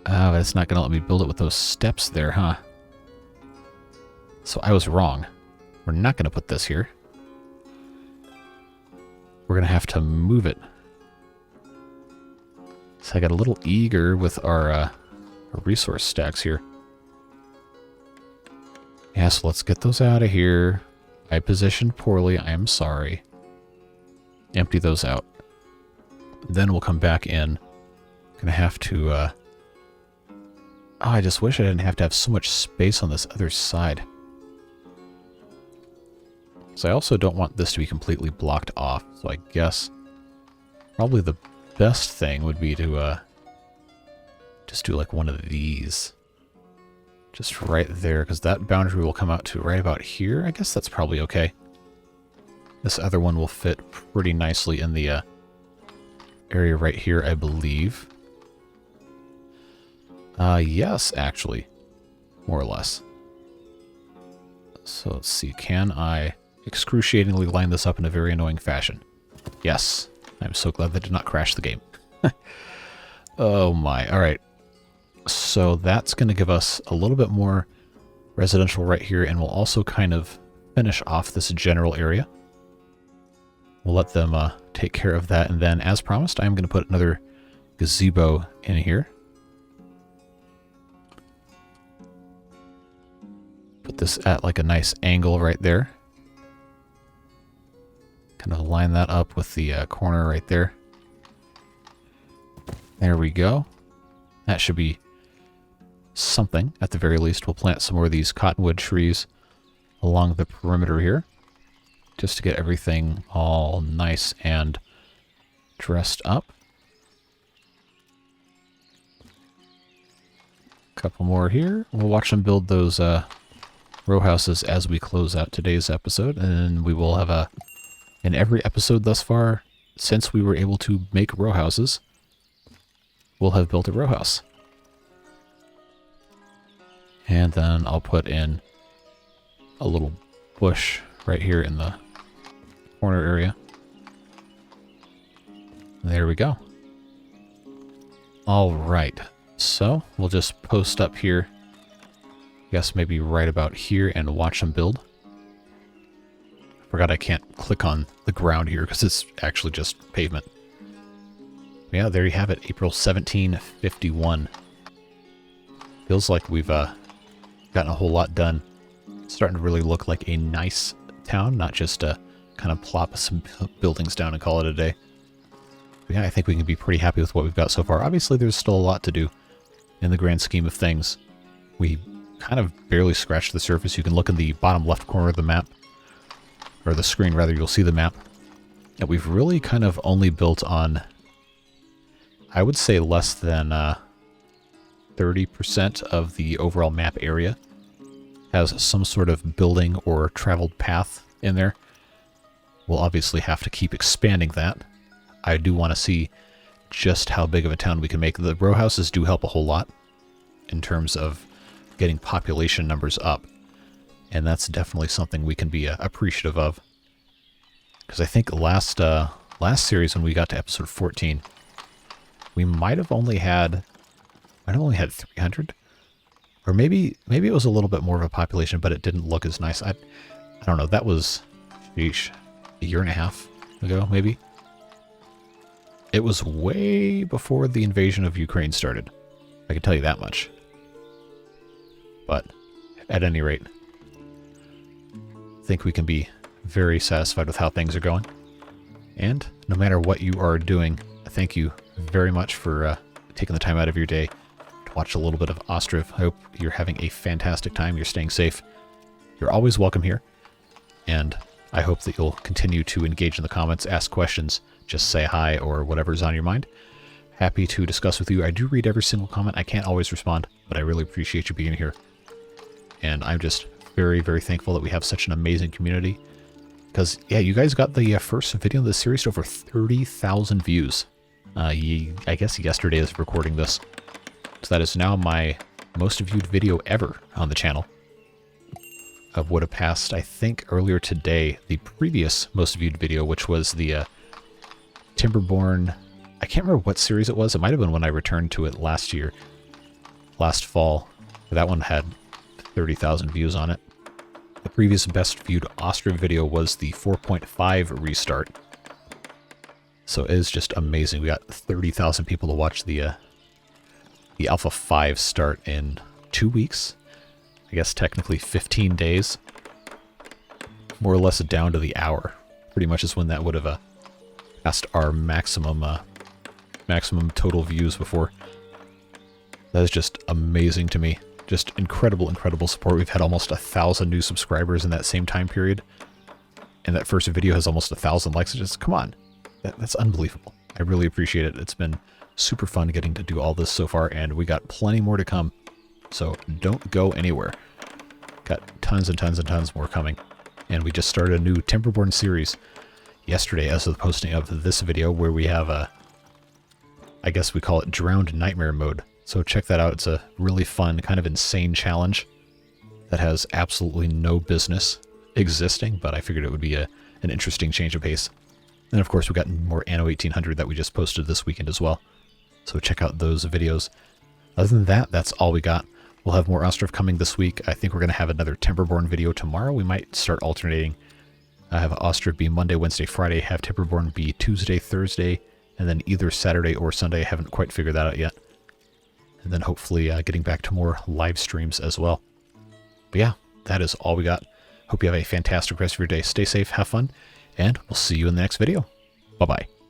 Oh, it's not going to let me build it with those steps there, huh? So I was wrong. We're not going to put this here. We're going to have to move it. So I got a little eager with our resource stacks here. Yeah, so let's get those out of here. I positioned poorly. I am sorry. Empty those out. Then we'll come back in. Gonna have to... Oh, I just wish I didn't have to have so much space on this other side. So I also don't want this to be completely blocked off. So I guess probably the best thing would be to just do like one of these. Just right there, because that boundary will come out to right about here. I guess that's probably okay. This other one will fit pretty nicely in the area right here, I believe. Yes, actually. More or less. So let's see. Can I excruciatingly line this up in a very annoying fashion? Yes. I'm so glad that did not crash the game. Oh my. Alright. So that's going to give us a little bit more residential right here, and we'll also kind of finish off this general area. We'll let them take care of that, and then, as promised, I'm going to put another gazebo in here. Put this at like a nice angle right there. Kind of line that up with the corner right there. There we go. That should be something, at the very least. We'll plant some more of these cottonwood trees along the perimeter here, just to get everything all nice and dressed up. Couple more here. We'll watch them build those row houses as we close out today's episode, and we will have in every episode thus far, since we were able to make row houses, we'll have built a row house. And then I'll put in a little bush right here in the corner area. There we go. All right. So we'll just post up here. I guess maybe right about here and watch them build. Forgot I can't click on the ground here because it's actually just pavement. Yeah, there you have it. April 1751. Feels like we've gotten a whole lot done. It's starting to really look like a nice town, not just kind of plop some buildings down and call it a day. But yeah, I think we can be pretty happy with what we've got so far. Obviously, there's still a lot to do in the grand scheme of things. We kind of barely scratched the surface. You can look in the bottom left corner of the map, or the screen rather, you'll see the map. And we've really kind of only built on, I would say, less than 30% of the overall map area has some sort of building or traveled path in there. We'll obviously have to keep expanding that. I do want to see just how big of a town we can make. The row houses do help a whole lot in terms of getting population numbers up. And that's definitely something we can be appreciative of. Because I think last series when we got to episode 14, we might have only had 300, or maybe it was a little bit more of a population, but it didn't look as nice. I don't know. That was, sheesh, a year and a half ago, maybe. It was way before the invasion of Ukraine started. I can tell you that much. But at any rate, I think we can be very satisfied with how things are going. And no matter what you are doing, thank you very much for taking the time out of your day to watch a little bit of Ostriv. I hope you're having a fantastic time. You're staying safe. You're always welcome here. And I hope that you'll continue to engage in the comments, ask questions, just say hi or whatever's on your mind. Happy to discuss with you. I do read every single comment. I can't always respond, but I really appreciate you being here. And I'm just very, very thankful that we have such an amazing community. Because, yeah, you guys got the first video of this series to over 30,000 views. I guess yesterday is recording this. So that is now my most viewed video ever on the channel. Of what have passed, I think, earlier today, the previous most viewed video, which was the Timberborn. I can't remember what series it was. It might have been when I returned to it last year, last fall. That one had 30,000 views on it. The previous best viewed Ostriv video was the 4.5 restart. So it is just amazing. We got 30,000 people to watch the Alpha 5 start in 2 weeks. I guess technically 15 days. More or less down to the hour. Pretty much is when that would have passed our maximum total views before. That is just amazing to me. Just incredible, incredible support. We've had almost 1,000 new subscribers in that same time period. And that first video has almost 1,000 likes. Just, come on. That's unbelievable. I really appreciate it. It's been super fun getting to do all this so far, and we got plenty more to come. So don't go anywhere. Got tons and tons and tons more coming. And we just started a new Timberborn series yesterday as of the posting of this video, where we have I guess we call it Drowned Nightmare mode. So check that out. It's a really fun, kind of insane challenge that has absolutely no business existing, but I figured it would be an interesting change of pace. And of course, we got more Anno 1800 that we just posted this weekend as well. So check out those videos. Other than that, that's all we got. We'll have more Ostriv coming this week. I think we're going to have another Timberborn video tomorrow. We might start alternating. I have Ostriv be Monday, Wednesday, Friday, have Timberborn be Tuesday, Thursday, and then either Saturday or Sunday. I haven't quite figured that out yet. And then hopefully getting back to more live streams as well. But yeah, that is all we got. Hope you have a fantastic rest of your day. Stay safe, have fun, and we'll see you in the next video. Bye-bye.